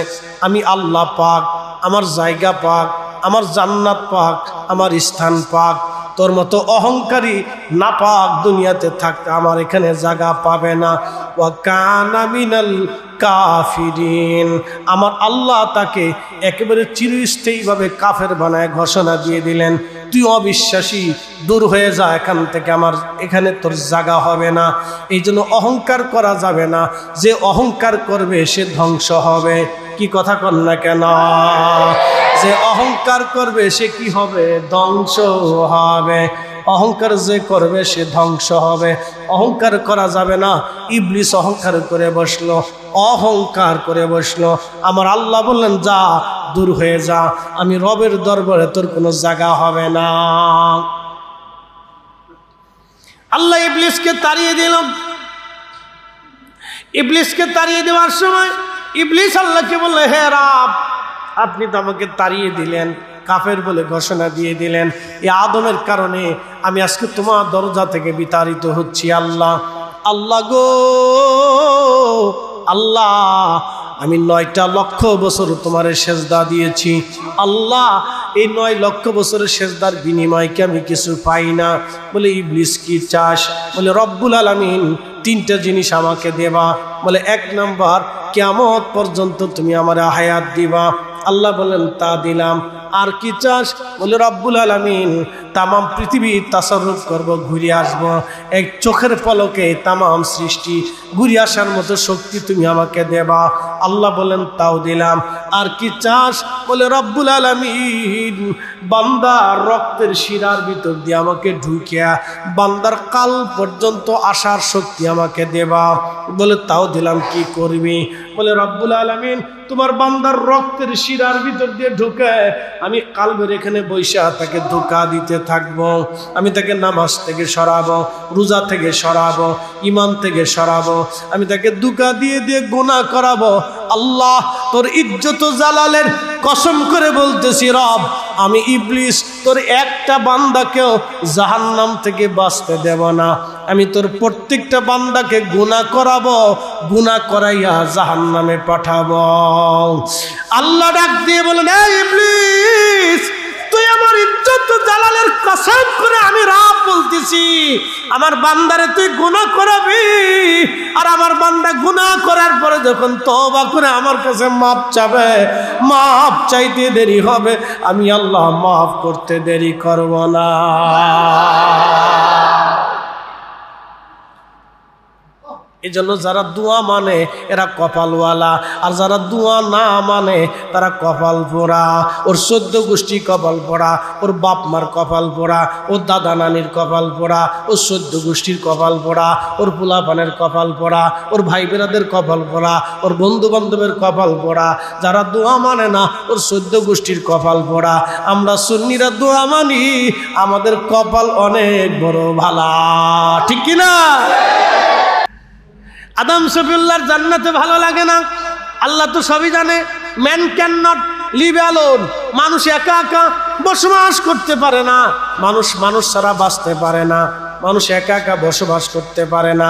আমি আল্লাহ পাক, আমার জায়গা পাক, আমার জান্নাত পাক, আমার স্থান পাক। তোর মতো অহংকারী নাপাক দুনিয়াতে থাকতে আমার এখানে জায়গা পাবে না। ওয়া কানা মিনাল কাফিরিন, আমার আল্লাহ তাকে একেবারে চিরস্থায়ীভাবে কাফের বানায় ঘোষণা দিয়ে দিলেন, তুই অবিশ্বাসী, দূর হয়ে যা এখান থেকে, আমার এখানে তোর জায়গা হবে না। এই জন্য অহংকার করা যাবে না। যে অহংকার করবে সে ধ্বংস হবে। কি কথা কন না কেন? যে অহংকার করবে সে কি হবে? ধ্বংস হবে। অহংকার যে করবে সে ধ্বংস হবে। অহংকার করা যাবে না। ইবলিস অহংকার করে বসলো, অহংকার করে বসলো। আমার আল্লাহ বললেন, যা, দূর হয়ে যা, আমি রবের দরবারে তোর কোনো জায়গা হবে না। আল্লাহ ইবলিসকে তাড়িয়ে দিল। ইবলিসকে তাড়িয়ে দেওয়ার সময় ইবলিস আল্লাহকে বলল, হে রব, আপনি তো আমাকে তাড়িয়ে দিলেন, কাফের বলে ঘোষণা দিয়ে দিলেন, এই আদমের কারণে আমি আজকে তোমার দরজা থেকে বিতাড়িত হচ্ছি। আল্লাহ, আল্লাহ গো, আল্লাহ, আমি 9টা লক্ষ বছর তোমার সেজদা দিয়েছি। আল্লাহ, এই 9 লক্ষ বছরের সেজদার বিনিময় কি আমি কিছু পাই না? বলে, ইবলিস কি চাস? বলে, রব্বুল আলামিন 3টা জিনিস আমাকে দেবা। বলে, 1 নম্বর, কিয়ামত পর্যন্ত তুমি আমার হায়াত দিবা। আল্লাহ বলেন, তা দিলাম। আর কি চাস? বলে, রব্বুল আলামিন তামাম পৃথিবী তাসাররুফ করব, ঘুরে আসবো, এক চোখের পলকে তামাম সৃষ্টি ঘুরে আসার মতো শক্তি তুমি আমাকে দেবা। আল্লাহ বলেন, তাও দিলাম। আর কি চাস? বলে, রব্বুল আলামিন বান্দার রক্তের শিরার ভিতর দিয়ে আমাকে ঢুকিয়া বান্দার কাল পর্যন্ত আসার শক্তি আমাকে দেবা। বলে, তাও দিলাম। কি করবি? বলে, রব্বুল আলামিন তোমার বান্দার রক্তের শিরার ভিতর দিয়ে ঢুকে আমি কালবের এখানে বৈশা তাকে ধোঁকা দিতে থাকবো। আমি তাকে নামাজ থেকে সরাবো, রোজা থেকে সরাবো, ইমান থেকে সরাবো, আমি তাকে ধোঁকা দিয়ে দিয়ে গুনাহ করাবো। আল্লাহ, তোর ইজ্জত জালালের কসম করে বলতেছি, রব, আমি ইবলিস তোর একটা বান্দাকেও জাহান্নাম থেকে বাঁচতে দেব না। আমি তোর প্রত্যেকটা বান্দাকে গুনাহ করাবো, গুনাহ করাইয়া জাহান্নামে পাঠাবো। আল্লাহ ডাক দিয়ে বলেন, এই ইবলিস, তুই আমার ইজ্জত জালালের কসম করে আমি রব বলতেছি, আমার বান্দারে তুই গুনাহ করাবি, আর আমার বান্দা গুনাহ করার পরে যখন তওবা করে আমার কাছে মাপ চাবে, মাপ চাইতে দেরি হবে, আমি আল্লাহ মাফ করতে দেরি করব না। এই জন্য যারা দোয়া মানে এরা কপালওয়ালা, আর যারা দোয়া না মানে তারা কপাল পোড়া। ওর 14 গোষ্ঠী কপাল পোড়া, ওর বাপ মার কপাল পোড়া, ওর দাদা নানির কপাল পোড়া, ওর 14 গোষ্ঠীর কপাল পোড়া, ওর পোলাপানের কপাল পোড়া, ওর ভাই বেরাদের কপাল পোড়া, ওর বন্ধু বান্ধবের কপাল পোড়া। যারা দোয়া মানে না ওর 14 গোষ্ঠীর কপাল পোড়া। আমরা সুন্নিরা দোয়া মানি, আমাদের কপাল অনেক বড় ভালা, ঠিক কিনা? আদম শফিউল্লাহর জান্নাতে ভালো লাগে না, আল্লাহ তো সবই জানে। Man can not live alone, মানুষ একা একা বসবাস করতে পারে না। মানুষ ছাড়া বাঁচতে পারে না, মানুষ একা একা বসবাস করতে পারে না।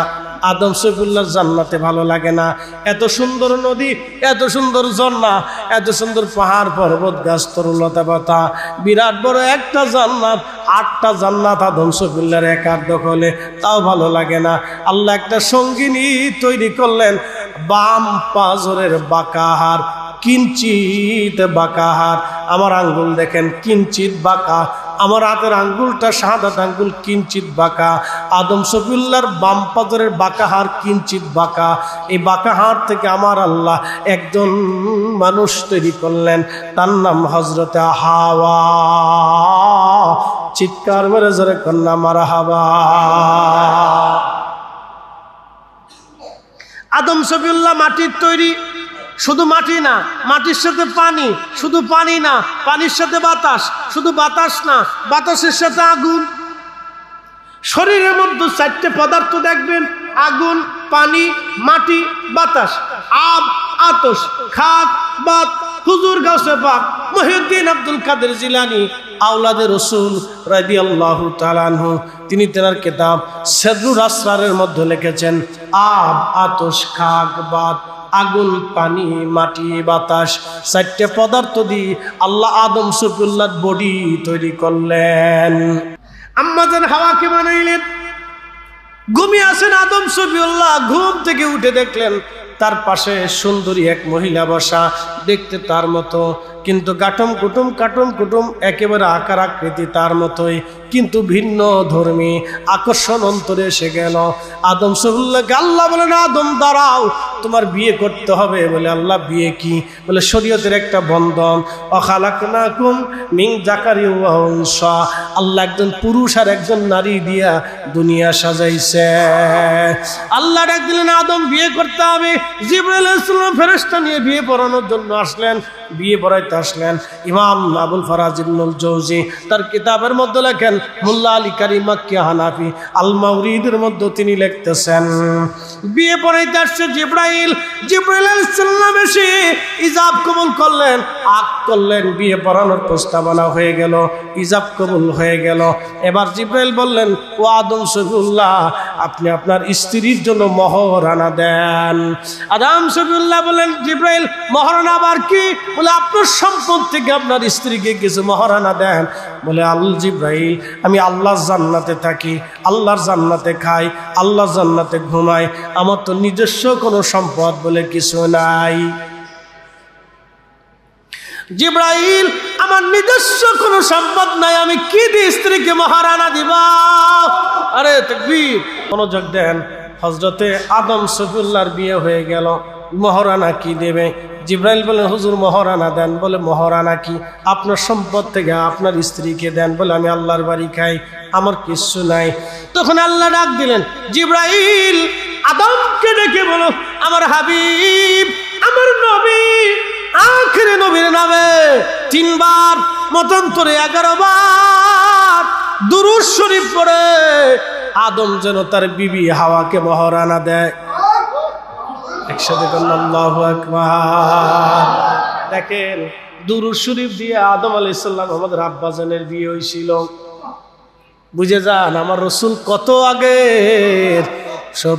আদম শফিউল্লাহর জান্নাতে ভালো লাগে না। এত সুন্দর নদী, এত সুন্দর ঝর্ণা, এত সুন্দর পাহাড় পর্বত গাছ তরুলতা পাতা, বিরাট বড় একটা জান্নাত, 8টা জান্নাত আদম শফিউল্লাহর একার দখলে, তাও ভালো লাগে না। আল্লাহ একটা সঙ্গিনী তৈরি করলেন, বাম পাজরের বাঁকাহার, কিঞ্চিত বাঁকাহার। আমার আঙ্গুল দেখেন কিঞ্চিত বাঁকা, আমার হাতের আঙ্গুলটা শাহাদাত আঙ্গুল কিঞ্চিত বাঁকা। আদম শফিউল্লাহর বাম পাজরের বাঁকাহার কিঞ্চিত বাঁকা। এই বাঁকাহার থেকে আমার আল্লাহ একজন মানুষ তৈরি করলেন, তার নাম হযরতে হাওয়া। চিৎকার মেরে জোরে কন্যা মারহাবা। আদম সফিউল্লাহ মাটির তৈরি, শুধু মাটি না, মাটির সাথে পানি, শুধু পানি না, পানির সাথে বাতাস, শুধু বাতাস না, বাতাসের সাথে আগুন। শরীরের মধ্যে 4টে পদার্থ দেখবেন, আগুন, পানি, মাটি, বাতাস। আব, আতশ, খাক, বাত। হুজুর গাউসে পাক মহিউদ্দিন আব্দুল কাদের জিলানী আওলাদে রসুল রাদিয়াল্লাহু তাআলা আনহু, তিনি তেনার কিতাব সিররুল আসরারের মধ্যে লিখেছেন, আব, আতশ, খাক, বাত, আগুন, পানি, মাটি, বাতাস, 4টে পদার্থ দিয়ে আল্লাহ আদম সফিউল্লাহর বডি তৈরি করলেন। আম্মা জান হাওয়াকে বানাইলেন। ঘুমিয়ে আছেন আদম সফিউল্লাহ, ঘুম থেকে উঠে দেখলেন তার পাশে সুন্দরী এক মহিলা বসা, দেখতে তার মতো, কিন্তু কাটম কুটুম একেবারে আকার আকৃতি তার মতোই, কিন্তু ভিন্ন ধর্মী। আকর্ষণ অন্তরে এসে গেল। আদম সফিউল্লাহকে আল্লাহ বলেন, আদম দাঁড়াও, তোমার বিয়ে করতে হবে। বলে আল্লাহ বিয়ে কি? বলে শরীয়তের একটা বন্ধন, অখালাকনাকুম মিন যাকারি ওয়া উনসা, আল্লাহ একজন পুরুষ আর একজন নারী দিয়া দুনিয়া সাজাইছে। আল্লাহ ডাক দিলেন, আদম বিয়ে করতে হবে। জিবরাইল আলাইহিস সালাম ফেরেশতা নিয়ে বিয়ে পড়ানোর জন্য আসলেন, বিয়ে পড়াইতে আসলেন। ইমাম আবুল ফারাজ ইবনুল জৌজি তার কিতাবের মধ্যে লেখেন, মোল্লা আলী কারীম মাক্কি হানাফি আল মাওরিদের মধ্যে তিনি লিখতেছেন, বিয়ে পড়াইতে আসছে জিবরাইল। জিবরাইল আলাইহিস সালাম এসে ইজাব কবুল করলেন, আক করলেন, বিয়ে পড়ানোর প্রস্তাবনা হয়ে গেল, ইজাব কবুল হয়ে গেল। এবার জিবরাইল বললেন, ও আদম সফিউল্লাহ, আপনি আপনার স্ত্রীর জন্য মহরানা দেন। আদম সফিউল্লাহ বলেন, জিবরাইল মহরানা আবার কি? বলে আপনার সম্পদ থেকে আপনার স্ত্রীকে কিছু মহরানা দেন। বলে আল জিবরাইল, আমি আল্লাহর জান্নাতে থাকি, আল্লাহর জান্নাতে খাই, আল্লাহর জান্নাতে ঘুমাই, আমার তো নিজস্ব কোনো সম্পদ বলে কিছু নাই। জিবরাইল, আমার নিজস্ব কোনো সম্পদ নাই, আমি কি দিয়ে স্ত্রীকে মহারানা দিব? আরে তাকবীর, মনোযোগ দেন। হযরতে আদম সফিউল্লাহর বিয়ে হয়ে গেল, মহারানা কি দেবে? জিবরাইল বলেন, হুজুর মহারানা দেন। বলে মহারানা কি? আপনার সম্পদ থেকে আপনার স্ত্রীকে দেন। বলে আমি আল্লাহর বাড়ি খাই, আমার কিচ্ছু নাই। তখন আল্লাহ ডাক দিলেন, জিবরাইল আদমকে ডেকে বলো, আমার হাবিব, আমার নবী, আখিরি নবীর নামে 3 বার মতান্তরে 11 বার দুরূদ শরীফ পড়ে আদম যেন তার বিবি হাওয়াকে মহারানা দেয়। একসাথে আল্লাহু আকবার। দেখেন, দুরূদ শরীফ দিয়ে আদম আলাইহিস সালাম আমাদের আব্বাজানের বিয়ে হয়েছিল। বুঝে যান, আমার রসুল কত আগের।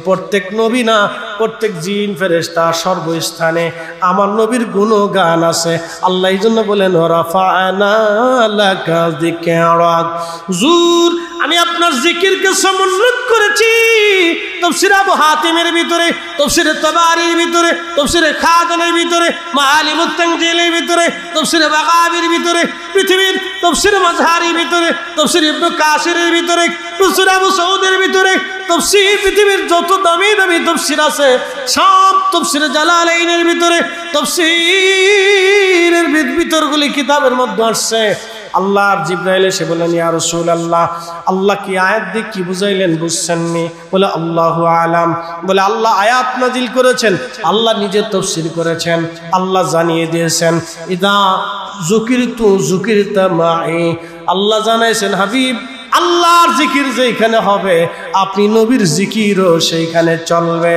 প্রত্যেক নবী না, প্রত্যেক জিন ফেরেশতা সর্বস্থানে আমার নবীর গুণগান আছে। আল্লাহ এই জন্য বলেন, রাফা'না লাকা যিকরাক, হুজুর আমি আপনার জিকিরকে সমুন্নত করেছি। তাফসীর আবু হাতিমের ভিতরে, তাফসীর তাবারির ভিতরে, তাফসীর খাজানের ভিতরে, মাআলিমুত তানজিলের ভিতরে, তাফসীর বাগাবির ভিতরে, পৃথিবীর তাফসীর মাজহারির ভিতরে, তাফসীর ইবনে কাসিরের ভিতরে, তাফসীর আবু সৌদের ভিতরে, তাফসীর পৃথিবীর যত দামি দামি তাফসীর আছে সব তাফসীর জালালাইনের ভিতরে, তাফসীরের ভিতরগুলি কিতাবের মধ্যে আসছে। আল্লাহর জিবরাইল এসে বলেন, ইয়া রাসূলুল্লাহ, আল্লাহ কি আয়াত দিয়ে কি বুঝাইলেন বুঝছেননি? বলে আল্লাহু আলাম। বলে আল্লাহ আয়াত নাজিল করেছেন, আল্লাহ নিজে তাফসীর করেছেন, আল্লাহ জানিয়ে দিয়েছেন, ইদা যুকিরতু যুকিরতা মাই। আল্লাহ জানাইছেন, হাবিব আল্লাহর জিকির যেখানে হবে আপনি নবীর জিকিরও সেইখানে চলবে।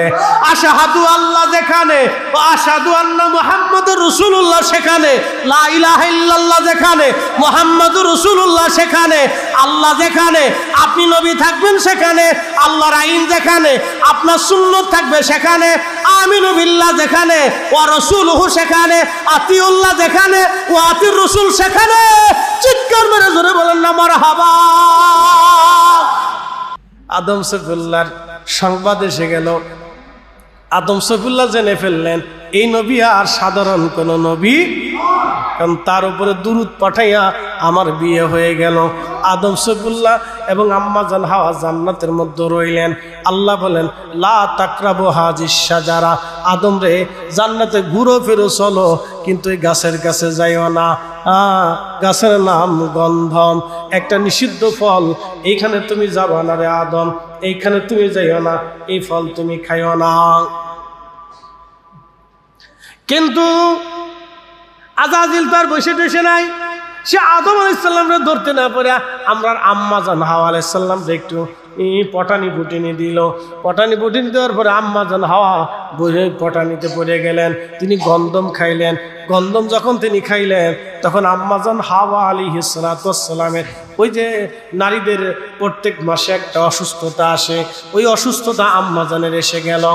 আশহাদু আল্লাহ যেখানে, ও আশহাদু আন্না মুহাম্মাদুর রাসূলুল্লাহ সেখানে, লা ইলাহা ইল্লাল্লাহ যেখানে, মুহাম্মাদুর রাসূলুল্লাহ সেখানে, আল্লাহ যেখানে আপনি নবী থাকবেন সেখানে, আল্লাহর আইন যেখানে আপনার সুন্নাত থাকবে সেখানে, আমিনু বিল্লাহ যেখানে, ওয়া রাসূলুহু সেখানে, আতিউল্লাহ যেখানে, ওয়া আতির রাসূল সেখানে। চিৎকার মেরে জোরে বলেন না মারহাবা। আদম সফিউল্লাহর সংবাদ এসে গেল। আদম সফিউল্লাহ জেনে ফেললেন এই নবী আর সাধারণ কোন নবী, কারণ তার উপরে দুরূদ পাঠাইয়া আমার বিয়ে হয়ে গেল। আদম সফিউল্লাহ এবং আম্মা জান হাওয়া জান্নাতের মধ্যে রইলেন। আল্লাহ বলেন, লা তাকরাবু হাজিস শাজারা, আদম রে জান্নাতে ঘুরো ফিরো চলো, কিন্তু এই গাছের কাছে যাইও না। গাছের নাম গন্ধম, একটা নিষিদ্ধ ফল, এইখানে তুমি যাবা না রে আদম, এইখানে তুমি যাইও না, এই ফল তুমি খাইও না। কিন্তু আজাজিল তো আর বসে টসে নাই, সে আদম আলাইহিস সালামরে ধরতে না পারে আমরা আম্মা জান হাওয়া আলাইহিস সালাম একটু পটানি পুটিনি দিল। পটানি পুটিনি দেওয়ার পরে আম্মা জান হাওয়া পটানিতে পড়ে গেলেন। তিনি গন্ধম খাইলেন। গন্ধম যখন তিনি খাইলেন তখন আম্মা জান হাওয়া আলাইহিস সালামের ওই যে নারীদের প্রত্যেক মাসে একটা অসুস্থতা আসে, ওই অসুস্থতা আম্মা জানের এসে গেল।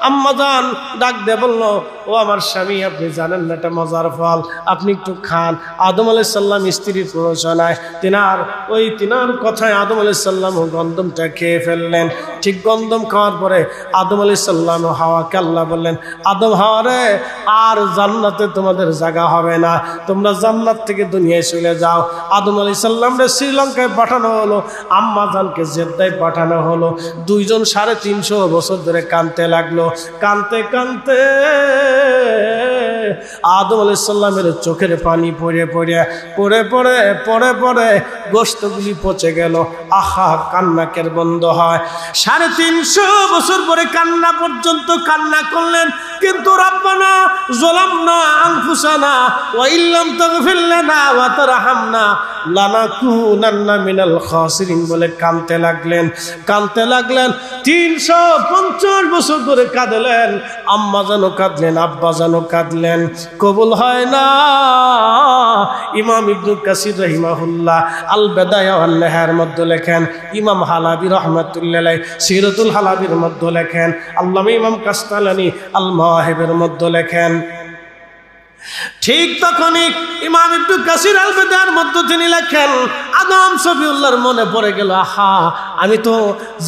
আম্মা জান ডাক দিয়ে বলল, ও আমার স্বামী, আপনি জানেন না এটা মজার ফল, আপনি একটু খান। আদম আলাইহিস সালাম স্ত্রীর প্ররোচনায় তিনার কথায় আদম আলাইহিস সালাম গন্ধমটা খেয়ে ফেললেন। ঠিক গন্ধম খাওয়ার পরে আদম আলাইহিস সালাম হাওয়াকে আল্লাহ বললেন, আদম হাওয়া রে, আর জান্নাতে তোমাদের জায়গা হবে না, তোমরা জান্নাত থেকে দুনিয়ায় চলে যাও। আদম আলাইহিস সালাম রে শ্রীলঙ্কায় পাঠানো হলো, আম্মা জানকে জেদ্দায় পাঠানো হলো। দুইজন 350 বছর ধরে কাঁদতে লাগলো। কাঁদতে কাঁদতে আদম আলাইহিস সালামের চোখের পানি পড়ে পড়ে গোশতগুলি পচে গেল। আহা, কান্নাকের বন্ধ হয়। 350 বছর পরে কান্না পর্যন্ত কান্না করলেন, কিন্তু রব্বানা যালামনা আনফুসানা ওয়া ইল্লাম তাগফির লানা ওয়া তারহামনা লানাকুনান্না মিনাল খাসিরিন বলে কাঁদতে লাগলেন। 350 বছর ধরে কাঁদলেন। আম্মা জানো কাঁদলেন, আব্বা জানো কাঁদলেন, কবুল হয় না। ইমাম ইবনে কাসির রাহিমাহুল্লাহ আল বিদায়া ওয়ান নিহায়ার মধ্যে লেখেন, ইমাম হালাবি রাহমাতুল্লাহ আলাইহি সিরাতুল হালাবির মধ্যে লেখেন, আল্লামা ইমাম কাসতালানি আল মাওয়াহিবের মধ্যে লেখেন। ঠিক তখনই ইমাম ইবনে কাসির আল বিদায়ার মধ্যে তিনি লেখেন, আদম সফিউল্লাহর মনে পড়ে গেল, আহা, আমি তো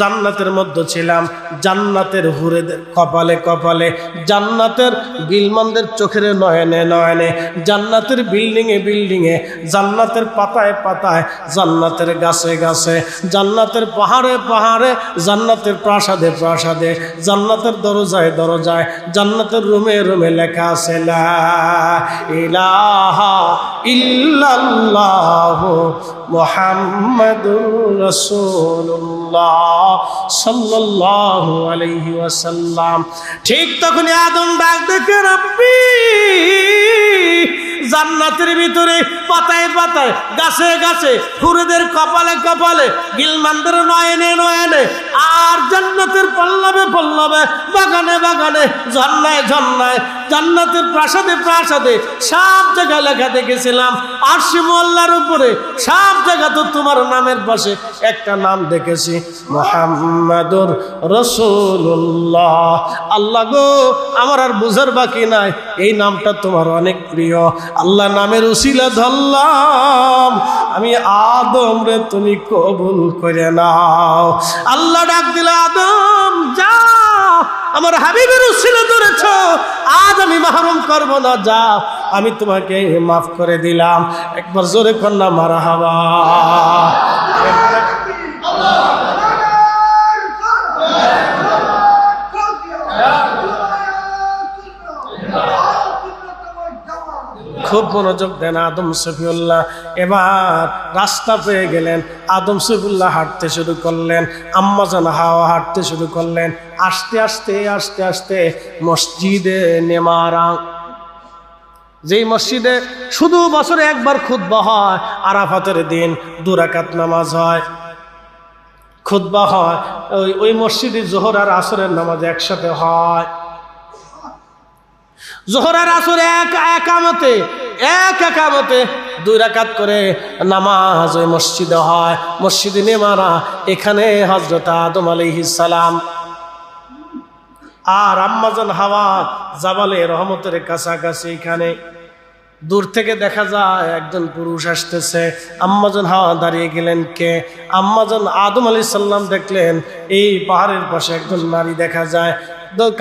জান্নাতের মধ্যে ছিলাম, জান্নাতের হুরেদের কপালে কপালে, জান্নাতের বিলমানদের চোখের নয়নে নয়নে, জান্নাতের বিল্ডিংয়ে বিল্ডিংয়ে, জান্নাতের পাতায় পাতায়, জান্নাতের গাছে গাছে, জান্নাতের পাহাড়ে পাহাড়ে, জান্নাতের প্রাসাদে প্রাসাদে, জান্নাতের দরজায় দরজায়, জান্নাতের রুমে রুমে লেখা আছে লা ইলাহা ইল্লাল্লাহু মুহাম্মাদুর রাসূলুল্লাহ সাল্লাল্লাহু আলাইহি ওয়াসাল্লাম। ঠিক তখনই আদম ডাক দেখে, রব্বি, জান্নাতের ভিতরে পাতায় পাতায়, গাছে গাছে, হুরেদের কপালে কপালে, গিলমানদের নয়নে নয়নে, আর জান্নাতের পল্লবে পল্লবে, বাগানে বাগানে, ঝর্ণায় ঝর্ণায়, জান্নাতের প্রাসাদে প্রাসাদে, সব জায়গায় লেখা দেখেছিলাম আরশে মোল্লার উপরে, সব জায়গা তো তোমার নামের পাশে একটা নাম দেখেছি, মুহাম্মাদুর রাসূলুল্লাহ। আল্লাহ গো, আমার আর বুঝার বাকি নাই, এই নামটা তোমার অনেক প্রিয়। আল্লাহ নামের উসিলা ধরলাম, আমি আদম রে তুমি কবুল করে নাও। আল্লাহ ডাক দিল, আদম যা, আমার হাবিবের উসিলা ধরেছ, আজ আমি মাহরুম করব না, যা, আমি তোমাকে মাফ করে দিলাম। একবার জোরে কন্যা মারহাবা। খুব মনোযোগ দেন আদম সফিউল্লাহ। এবার রাস্তা পেয়ে গেলেন, আদম সফিউল্লাহ হাঁটতে শুরু করলেন, আম্মা জান হাওয়া হাঁটতে শুরু করলেন। আস্তে আস্তে আস্তে আস্তে মসজিদে নেমারা, যেই মসজিদে শুধু বছরে একবার খুতবা হয়, আরাফাতের দিন 2 রাকাত নামাজ হয়, খুতবা হয়, ওই মসজিদে যোহর আর আসরের নামাজ একসাথে হয়। যোহর আর আসর এক একামতে 2 রাকাত করে নামাজ ওই মসজিদে হয়, মসজিদে নেমারা। এখানে হযরত আদম আলাইহিস সালাম আর আম্মা জান হাওয়া জাবালে রহমতের কাছাকাছি। এখানে দূর থেকে দেখা যায় একজন পুরুষ আসতেছে। আম্মা জান হাওয়া দাঁড়িয়ে গেলেন, কে? আম্মা জান আদম আলাইহিস সালাম দেখলেন এই পাহাড়ের পাশে একজন নারী দেখা যায়।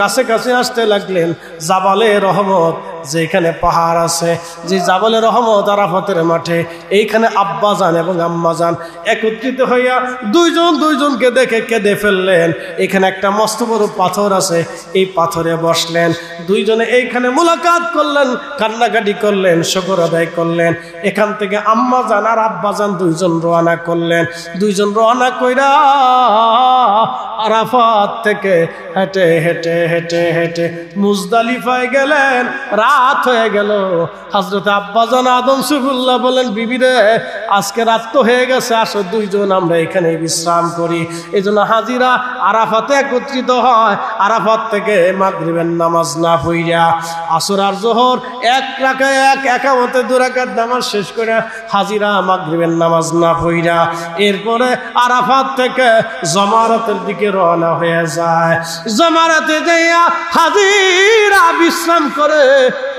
কাছে কাছে আসতে লাগলেন। জাবালে রহমত, যেখানে পাহাড় আছে, যে জাবালে রহমত আরাফাতের মাঠে, এইখানে আব্বা জান এবং আম্মা জান একত্রিত হইয়া দুইজনকে দেখে কেঁদে ফেললেন। এখানে একটা মস্ত বড় পাথর আছে, এই পাথরে বসলেন। দুইজনে এইখানে মুলাকাত করলেন, কান্নাকাটি করলেন, শুকর আদায় করলেন। এখান থেকে আম্মা জান আর আব্বা জান দুইজন রওনা করলেন। দুইজন রওনা কইরা আরাফাত থেকে হেঁটে হেঁটে হেঁটে হেঁটে মুজদালিফায় গেলেন। রাত হয়ে গেল। হযরত আব্বাজান আদম সফিউল্লাহ বলেন, বিবি রে, আজকে রাত তো হয়ে গেছে, আসো দুইজন আমরা এখানে বিশ্রাম করি। এই জন্য হাজিরা আরাফাতে একত্রিত হয়। আরাফাত থেকে মাগরিবের নামাজ না পড়িয়া আসর আর জোহর এক রাকায় এক একামতে 2 রাকাত নামাজ শেষ করে হাজিরা মাগরিবের নামাজ না পড়িয়া এরপরে আরাফাত থেকে জমারাতের দিকে রওনা হয়ে যায়। জমারাতে যাইয়া হাজিরা বিশ্রাম করে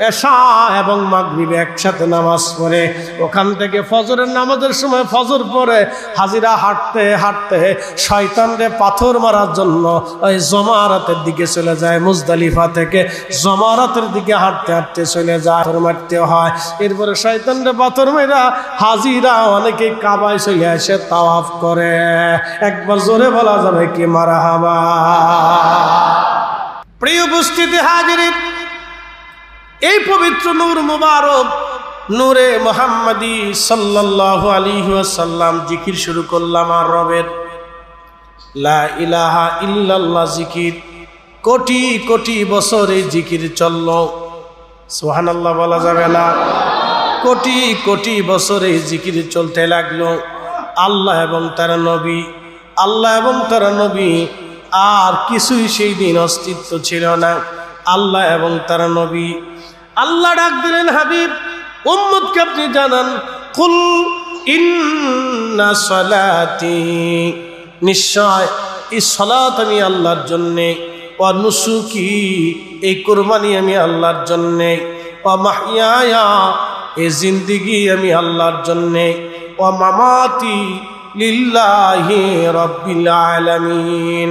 এশা এবং মাগরিব একসাথে নামাজ পড়ে। ওখান থেকে ফজরের নামাজের সময় ফজর পড়ে হাজিরা হাঁটতে হাঁটতে শয়তানরে পাথর মারার জন্য ওই জমারাতের দিকে চলে যায়। মুজদালিফা থেকে জমারাতের দিকে হাঁটতে হাঁটতে চলে যায়, পাথর মারতে হয়। এরপরে শয়তানরে পাথর মেরা হাজিরা অনেকে কাবায় চলে আসে, তাওয়াফ করে। একবার জোরে বলা যাবে কি মারহাবা। প্রিয় উপস্থিতি হাজিরিন, এই পবিত্র নূর মুবারক নূরে মুহাম্মাদি সাল্লাল্লাহু আলাইহি ওয়াসাল্লাম জিকির শুরু করলাম আর রবের লা ইলাহা ইল্লাল্লাহ জিকির। কোটি কোটি বছর এই জিকির চলল, সুবহানাল্লাহ বলা যাবে না? কোটি কোটি বছর এই জিকির চলতে লাগলো। আল্লাহ এবং তার নবী, আল্লাহ এবং তার নবী আর কিছুই সেই দিন অস্তিত্ব ছিল না। আল্লাহ এবং তার নবী। আল্লাহ ডাক দিলেন, হাবিব উম্মতকে আপনি জানান, কুল ইন্না সালাতি, নিশ্চয় এই সালাত আমি আল্লাহর জন্যে, ওয়া নুসুকি, এই কুরবানি আমি আল্লাহর জন্যে, ওয়া মাহইয়ায়া, এই জিন্দেগি আমি আল্লাহর জন্যে, ওয়া মামাতি লিল্লাহি রাব্বিল আলামিন,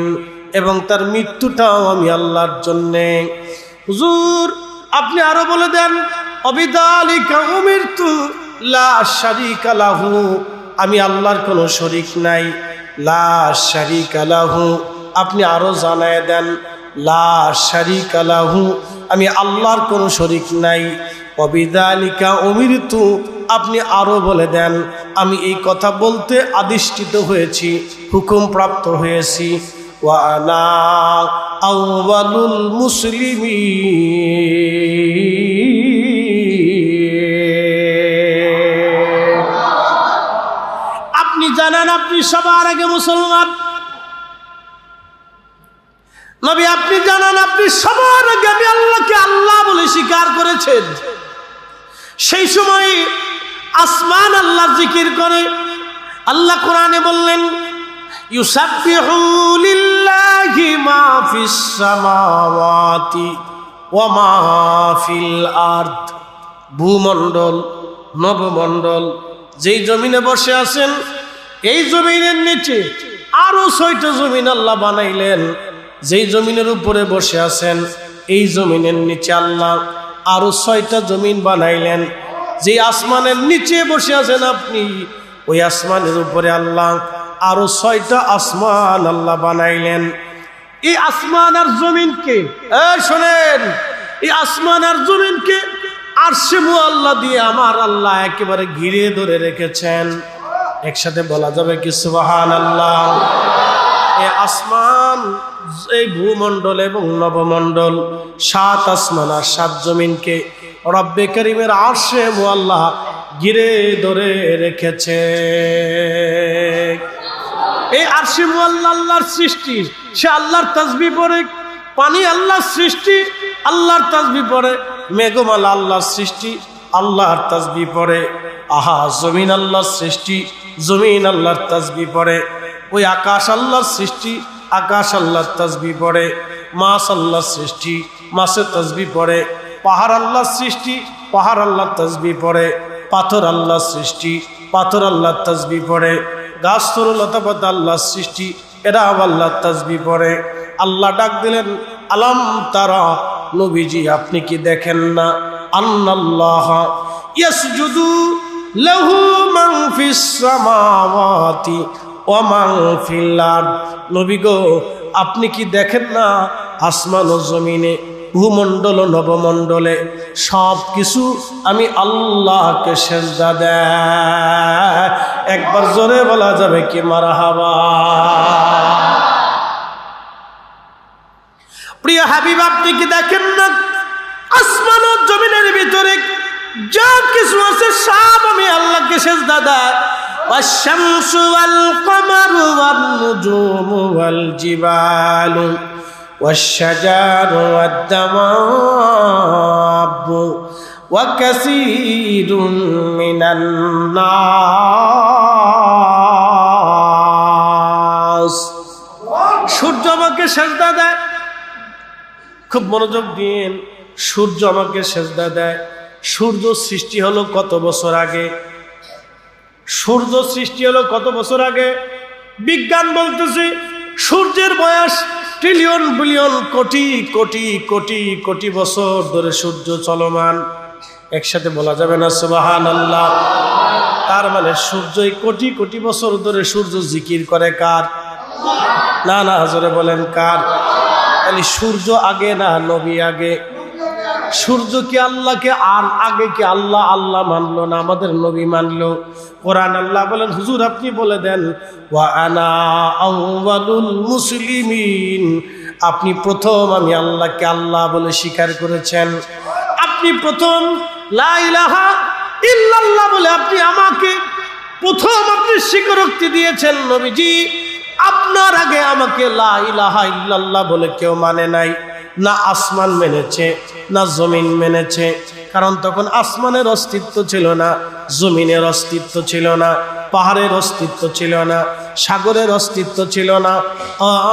এবং তার মৃত্যুটাও আমি আল্লাহর জন্যে। হুজুর আপনি আরো বলে দেন, অবিদালিকা উমিরতু লা শারীকা লাহু, আমি আল্লাহর কোনো শরীক নাই। লা শারীকা লাহু, আপনি আরো জানায় দেন, লা শারীকা লাহু, আমি আল্লাহর কোনো শরীক নাই। অবিদালিকা উমিরতু, আপনি আরো বলে দেন, আমি এই কথা বলতে আদিষ্ঠিত হয়েছি, হুকুম প্রাপ্ত হয়েছি। ওয়া আনা আউয়ালুল মুসলিমিন, আপনি জানেন আপনি সবার আগে মুসলমান। নবী আপনি জানান আপনি সবার আগে আমি আল্লাহকে আল্লাহ বলে স্বীকার করেছেন। সেই সময় আসমান আল্লাহর জিকির করে। আল্লাহ কোরআনে বললেন, ইউসাব্বিহু লিল্লাহি মা ফিস সামাওয়াতি ওয়া মা ফিল আরদ, ভূমণ্ডল নবমণ্ডল, যেই জমিনে বসে আছেন এই জমিনের নিচে আরো 6টা জমিন আল্লাহ বানাইলেন। যেই জমিনের উপরে বসে আছেন এই জমিনের নিচে আল্লাহ আরো 6টা জমিন বানাইলেন। যে আসমানের নিচে বসে আছেন আপনি, ওই আসমানের উপরে আল্লাহ আরো 6টা আসমান আল্লাহ বানাইলেন। এই আসমান আর জমিনকে, শোনেন, এই আসমান আর জমিনকে আরশে মুআল্লা দিয়ে আমার আল্লাহ একেবারে ঘিরে ধরে রেখেছেন। একসাথে বলা যাবে কি সুবহানাল্লাহ? এই আসমান, এই ভূমণ্ডল এবং নবমণ্ডল, 7 আসমান আর 7 জমিনকে রব্বে করিমের আরশে মুআল্লা ঘিরে ধরে রেখেছে। এই আরশে মুআল্লা আল্লাহর সৃষ্টি, সে আল্লাহর তাসবিহ পড়ে। পানি আল্লাহর সৃষ্টি, আল্লাহর তাসবিহ পড়ে। মেঘমালা আল্লাহর সৃষ্টি, আল্লাহর তাসবিহ পড়ে। আহা, জমিন আল্লাহর সৃষ্টি, জমিন আল্লাহর তাসবিহ পড়ে। ওই আকাশ আল্লাহর সৃষ্টি, আকাশ আল্লাহর তাসবিহ পড়ে। মাছ আল্লাহর সৃষ্টি, মাছের তাসবিহ পড়ে। পাহাড় আল্লাহর সৃষ্টি, পাহাড় আল্লাহর তাসবিহ পড়ে। পাথর আল্লাহর সৃষ্টি, পাথর আল্লাহর তাসবিহ পড়ে। গাছ তরুলতা পাতা আল্লাহর সৃষ্টি, এরা আল্লাহর তাসবিহ পড়ে। আল্লাহ ডাক দিলেন, আলাম তারা, নবীজি আপনি কি দেখেন না, আন্নাল্লাহ ইয়াসজুদু লাহু মান ফিস সামাওয়াতি ওয়া মান ফিল আরদ, নবী গো আপনি কি দেখেন না আসমান ও জমিনে, ভূমণ্ডল ও নবমণ্ডলে সব কিছু আমি আল্লাহকে সেজদা দেয়। একবার জোরে বলা যাবে কি মারহাবা? হাবিব আপনি কি দেখেন না আসমান ও জমিনের ভিতরে যা কিছু আছে সব আমি আল্লাহকে সিজদা দেই ওয়াশ-শামসু ওয়াল-কমারু ওয়ান-নুজুমু ওয়াল-জিবালু ওয়াশ-শাজারু ওয়াদ-দাওয়াবু ওয়া কাসীরুম মিনান নাস। সূর্য আমাকে সিজদা দেয়, খুব মনোযোগ দিন, সূর্য আমাকে সিজদা দেয়। সূর্য সৃষ্টি হলো কত বছর আগে? সূর্য সৃষ্টি হলো কত বছর আগে? বিজ্ঞান বলতেছে সূর্যের বয়স ট্রিলিয়ন বিলিয়ন কোটি কোটি কোটি কোটি বছর ধরে সূর্য চলমান। একসাথে বলা যাবে না সুবহানাল্লাহ? তার মানে সূর্যই কোটি কোটি বছর ধরে সূর্য জিকির করে কার? না না, জোরে বলেন কার? তাহলে সূর্য আগে না নবী আগে? সূর্য কি আল্লাহকে আর আগে কি আল্লাহ আল্লাহ মানলো না আমাদের নবী মানলো? কোরআন আল্লাহ বলেন হুজুর আপনি বলে দেন ওয়া আনা আউয়ালুল মুসলিমিন, আপনি প্রথম আমি আল্লাহকে আল্লাহ বলে স্বীকার করেছেন। আপনি প্রথম লা ইলাহা ইল্লাল্লাহ বলে আপনি আমাকে প্রথম আপনি স্বীকারোক্তি দিয়েছেন নবীজি। আপনার আগে আমাকে লা ইলাহা ইল্লাল্লাহ বলে কেউ মানে নাই, না আসমান মেনেছে না জমিন মেনেছে। কারণ তখন আসমানের অস্তিত্ব ছিল না, জমিনের অস্তিত্ব ছিল না, পাহাড়ের অস্তিত্ব ছিল না, সাগরের অস্তিত্ব ছিল না,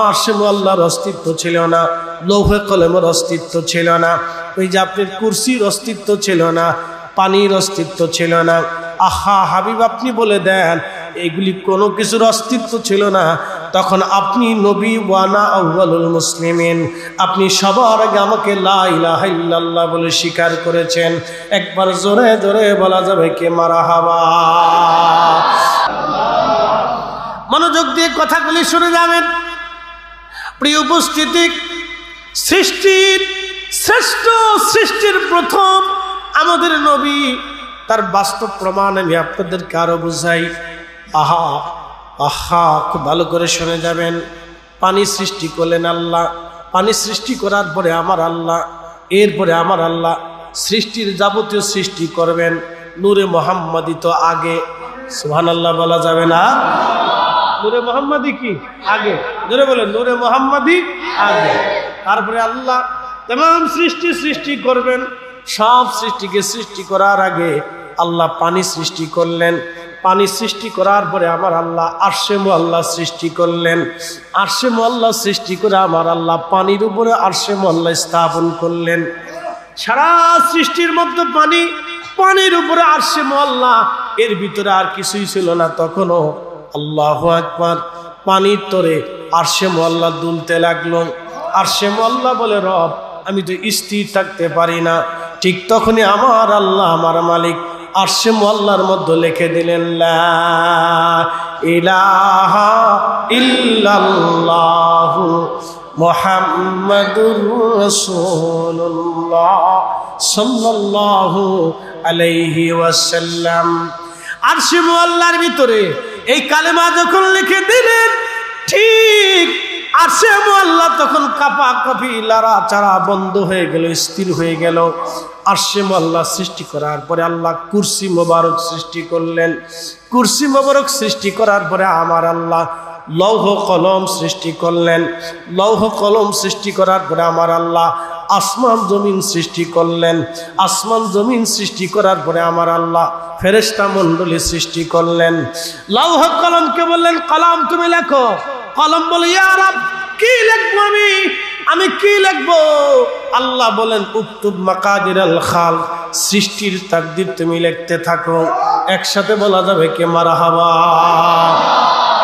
আরশে আল্লাহর অস্তিত্ব ছিল না, লৌহে কলমের অস্তিত্ব ছিল না, ওই যে আপনার কুরসির অস্তিত্ব ছিল না, পানির অস্তিত্ব ছিল না। আহা হাবিব আপনি বলে দেন এগুলি কোনো কিছুর অস্তিত্ব ছিল না। তখন আপনি নবী ওয়ানা আউয়ালুল মুসলিমিন, আপনি সবার আগে আমাকে লা ইলাহা ইল্লাল্লাহ বলে স্বীকার করেছেন। একবার জোরে জোরে বলা যাবে কে মারহাবা? মনোযোগ দিয়ে কথাগুলি শুনে যাবেন। প্রিয় উপস্থিতি, সৃষ্টির শ্রেষ্ঠ সৃষ্টির প্রথম আমাদের নবী, তার বাস্তব প্রমাণ আমি আপনাদেরকে আরো বুঝাই। আহা আহা, খুব ভালো করে শুনে যাবেন। পানি সৃষ্টি করলেন আল্লাহ, পানি সৃষ্টি করার পরে আমার আল্লাহ, এরপরে আমার আল্লাহ সৃষ্টির যাবতীয় সৃষ্টি করবেন। নূরে মুহাম্মাদি তো আগে, সুবহানাল্লাহ বলা যাবে না? নূরে মুহাম্মাদি কি আগে? জোরে বলেন, নূরে মুহাম্মাদি আগে। তারপরে আল্লাহ तमाम সৃষ্টি করবেন। সব সৃষ্টিকে সৃষ্টি করার আগে আল্লাহ পানি সৃষ্টি করলেন। পানি সৃষ্টি করার পরে আমার আল্লাহ আরশে মুআল্লা সৃষ্টি করলেন। আরশে মুআল্লা সৃষ্টি করে আমার আল্লাহ পানির উপরে আরশে মুআল্লা স্থাপন করলেন। সারা সৃষ্টির মধ্যে পানি, পানির উপরে আরশে মুআল্লা, এর ভিতরে আর কিছুই ছিল না তখনও। আল্লাহু আকবার। পানির তরে আরশে মুআল্লা দুলতে লাগলো। আরশে মুআল্লা বলে, রব আমি তো স্থির থাকতে পারি না। ঠিক তখনই আমার আল্লাহ, আমার মালিক আরশে মুআল্লার মধ্যে লিখে দিলেন লা ইলাহা ইল্লাল্লাহু মুহাম্মাদুর রাসূলুল্লাহ সাল্লাল্লাহু আলাইহি ওয়াসাল্লাম। আরশে মুআল্লার ভিতরে এই কালেমা যখন লিখে দিলেন, ঠিক আরশে মুআল্লা তখন কাঁপাকাঁপি, লড়াচড়া বন্ধ হয়ে গেল, স্থির হয়ে গেল। আরশে মুআল্লা সৃষ্টি করার পরে আল্লাহ কুরসি মোবারক সৃষ্টি করলেন। কুরসি মোবারক সৃষ্টি করার পরে আমার আল্লাহ লৌহ কলম সৃষ্টি করলেন। লৌহ কলম সৃষ্টি করার পরে আমার আল্লাহ আসমান জমিন সৃষ্টি করলেন। আসমান জমিন সৃষ্টি করার পরে আমার আল্লাহ ফেরেশতা মণ্ডলী সৃষ্টি করলেন। লৌহ কলমকে বললেন, কলম তুমি লেখো। কলম বলে, ইয়া রব কি লিখবো আমি কি লিখবো? আল্লাহ বলেন, উক্তুব মাকাদিরাল খালক, সৃষ্টির তাকদীর তুমি লিখতে থাকো। একসাথে বলা যাবে কে মারহাবা?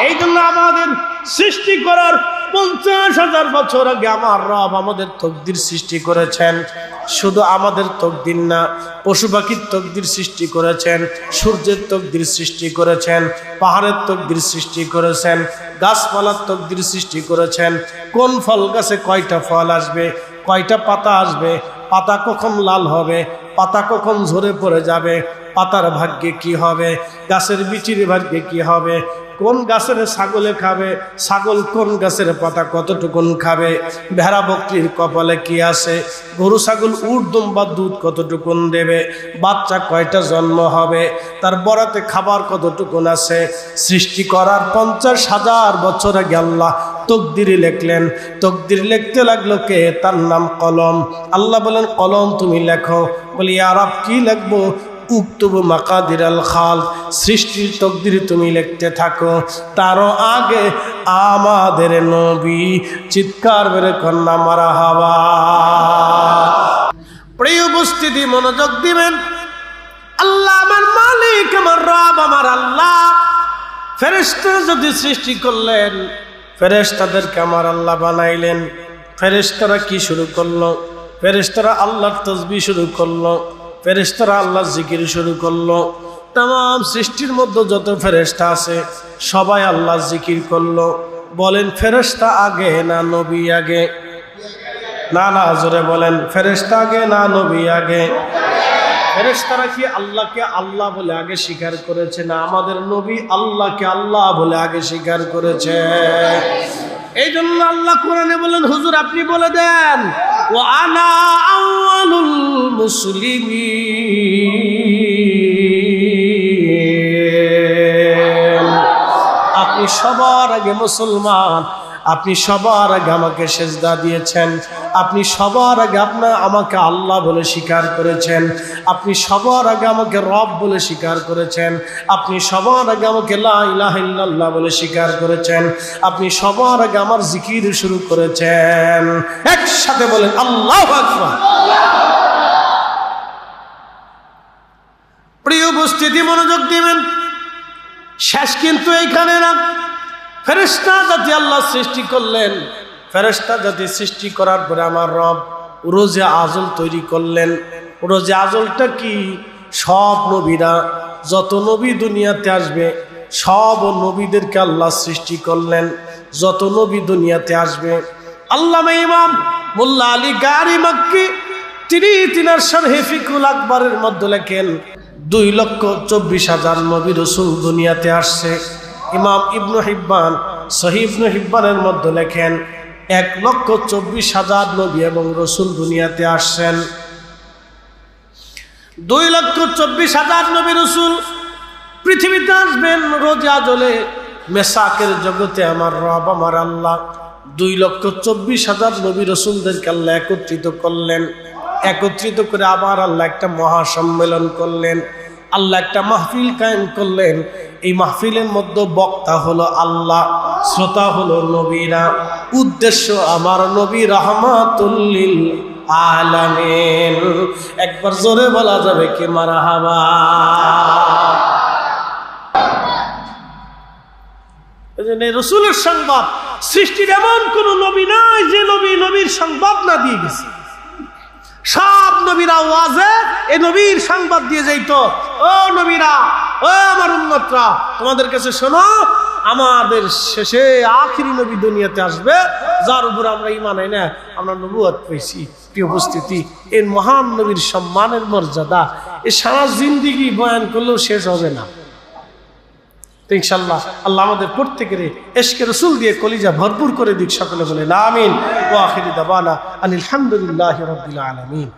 এই জন্য আমাদের সৃষ্টি করার 50,000 বছর আগে আমার রব আমাদের তকদির সৃষ্টি করেছেন। শুধু আমাদের তকদির না, পশু পাখির তকদির সৃষ্টি করেছেন, সূর্যের তকদির সৃষ্টি করেছেন, পাহাড়ের তকদির সৃষ্টি করেছেন, গাছপালার তকদির সৃষ্টি করেছেন। কোন ফল গাছে কয়টা ফল আসবে, কয়টা পাতা আসবে, পাতা কখন লাল হবে, পাতা কখন ঝরে পড়ে যাবে, পাতার ভাগ্যে কি হবে, গাছের বিচির ভাগ্যে কি হবে, কোন গাছের ছাগলে খাবে, ছাগল কোন গাছের পাতা কতটুকুন খাবে, ভেড়া বকরির কপালে কি আছে, গরু ছাগল উট দুম্বা দুধ কতটুকুন দেবে, বাচ্চা কয়টা জন্ম হবে, তার বরাতে খাবার কতটুকুন আছে। সৃষ্টি করার 50,000 বছর আগে আল্লাহ তকদির লিখলেন। তকদির লিখতে লাগলো কে? তার নাম কলম। আল্লাহ বলেন কলম তুমি লেখো। বলি ইয়া রব কি লিখবো? উক্তুবু মাকাদির আল খাল, সৃষ্টির তকদির তুমি লিখতে থাকো। তারও আগে আমাদের নবী, চিৎকার বের কন্যা মারহাবা। প্রিয় উপস্থিতি, মনোযোগ দিবেন। আল্লাহ আমার মালিক, আমার রব, আমার আল্লাহ ফেরেশতা যদি সৃষ্টি করলেন, ফেরেশতাদেরকে আমার আল্লাহ বানাইলেন। ফেরেশতারা কি শুরু করলো? ফেরেশতারা আল্লাহর তাসবিহ শুরু করলো, ফেরেশতারা আল্লাহর জিকির শুরু করলো। तमाम সৃষ্টির মধ্যে যত ফেরেশতা আছে সবাই আল্লাহর জিকির করলো। বলেন ফেরেশতা আগে না নবী আগে? না না, জোরে বলেন, ফেরেশতা আগে না নবী আগে? ফেরেশতারা কি আল্লাহকে আল্লাহ বলে আগে স্বীকার করেছে, না আমাদের নবী আল্লাহকে আল্লাহ বলে আগে স্বীকার করেছে? এই জন্য আল্লাহ কোরআনে বলেন, হুজুর আপনি বলে দেন, ওয়া আনা আউয়ালুল মুসলিমিন, আপনি সবার আগে মুসলমান, আপনি সবার আগে আমাকে সেজদা দিয়েছেন, আপনি সবার আগে আমাকে আল্লাহ বলে স্বীকার করেছেন, আপনি সবার আগে আমাকে রব বলে স্বীকার করেছেন, আপনি সবার আগে আমাকে লা ইলাহা ইল্লাল্লাহ বলে স্বীকার করেছেন, আপনি সবার আগে আমার জিকির শুরু করেছেন। একসাথে বলেন আল্লাহু আকবার। প্রিয় উপস্থিতি, মনোযোগ দিবেন। শেষ কিন্তু এইখানে না। ফেরেশতা জাতি আল্লাহ সৃষ্টি করলেন। ফেরেশতা জাতি সৃষ্টি করার পরে আমার রব রোজে আজল তৈরি করলেন। রোজে আজলটা কি? সব নবীরা, যত নবী দুনিয়াতে আসবে সব নবীদেরকে আল্লাহ সৃষ্টি করলেন। যত নবী দুনিয়াতে আসবে, আল্লামা ইমাম মোল্লা আলী গারি মক্কি তিনি তিনার শরহে ফিকুল আকবরের মধ্যে লেখেন 2,24,000 নবী রাসূল দুনিয়াতে আসছে। ইমাম ইবনু হিব্বান সহিহ ইবনু হিব্বানের মধ্যে লেখেন 1,24,000 নবী এবং রাসূল দুনিয়াতে আসছেন। 2,24,000 নবী রাসূল পৃথিবীতে আসবেন রোজে আজলে মেসাকের জগতে। আমার রব আমার আল্লাহ 2,24,000 নবী রাসূলদেরকে আল্লাহ একত্রিত করলেন। একত্রিত করে আবার আল্লাহ একটা মহাসম্মেলন করলেন, আল্লাহ একটা মাহফিল কায়েম করলেন। এই মাহফিলের মধ্যে বক্তা হলো আল্লাহ, শ্রোতা হলো নবীরা, উদ্দেশ্য আমার নবী রাহমাতুল লিল আলামিন। একবার জোরে বলা যাবে কি মারহাবা? এজন্য রাসূলের সংবাদ, সৃষ্টির এমন কোন নবী নাই যে নবীর সংবাদ না দিয়ে গেছে। সব নবীরা ওয়াজে এই নবীর সংবাদ দিয়ে যাইতো, ও নবীরা, ও আমার উম্মতরা, তোমাদের কাছে শোনো, আমাদের শেষে আখিরি নবী দুনিয়াতে আসবে, যার উপর আমরা ঈমান আনি না, আমরা নবুয়ত পেয়েছি। প্রিয় উপস্থিতি, এর মহান নবীর সম্মানের মর্যাদা এ সারা জিন্দেগি বয়ান করলেও শেষ হবে না। তো ইনশাআল্লাহ আল্লাহ আমাদের প্রত্যেকের ইশকে রাসূল দিয়ে কলিজা ভরপুর করে দিক। সকলে বলেন আমিন। ওয়া আখিরু দাওয়ানা আনিল হামদুলিল্লাহি রাব্বিল আলামিন।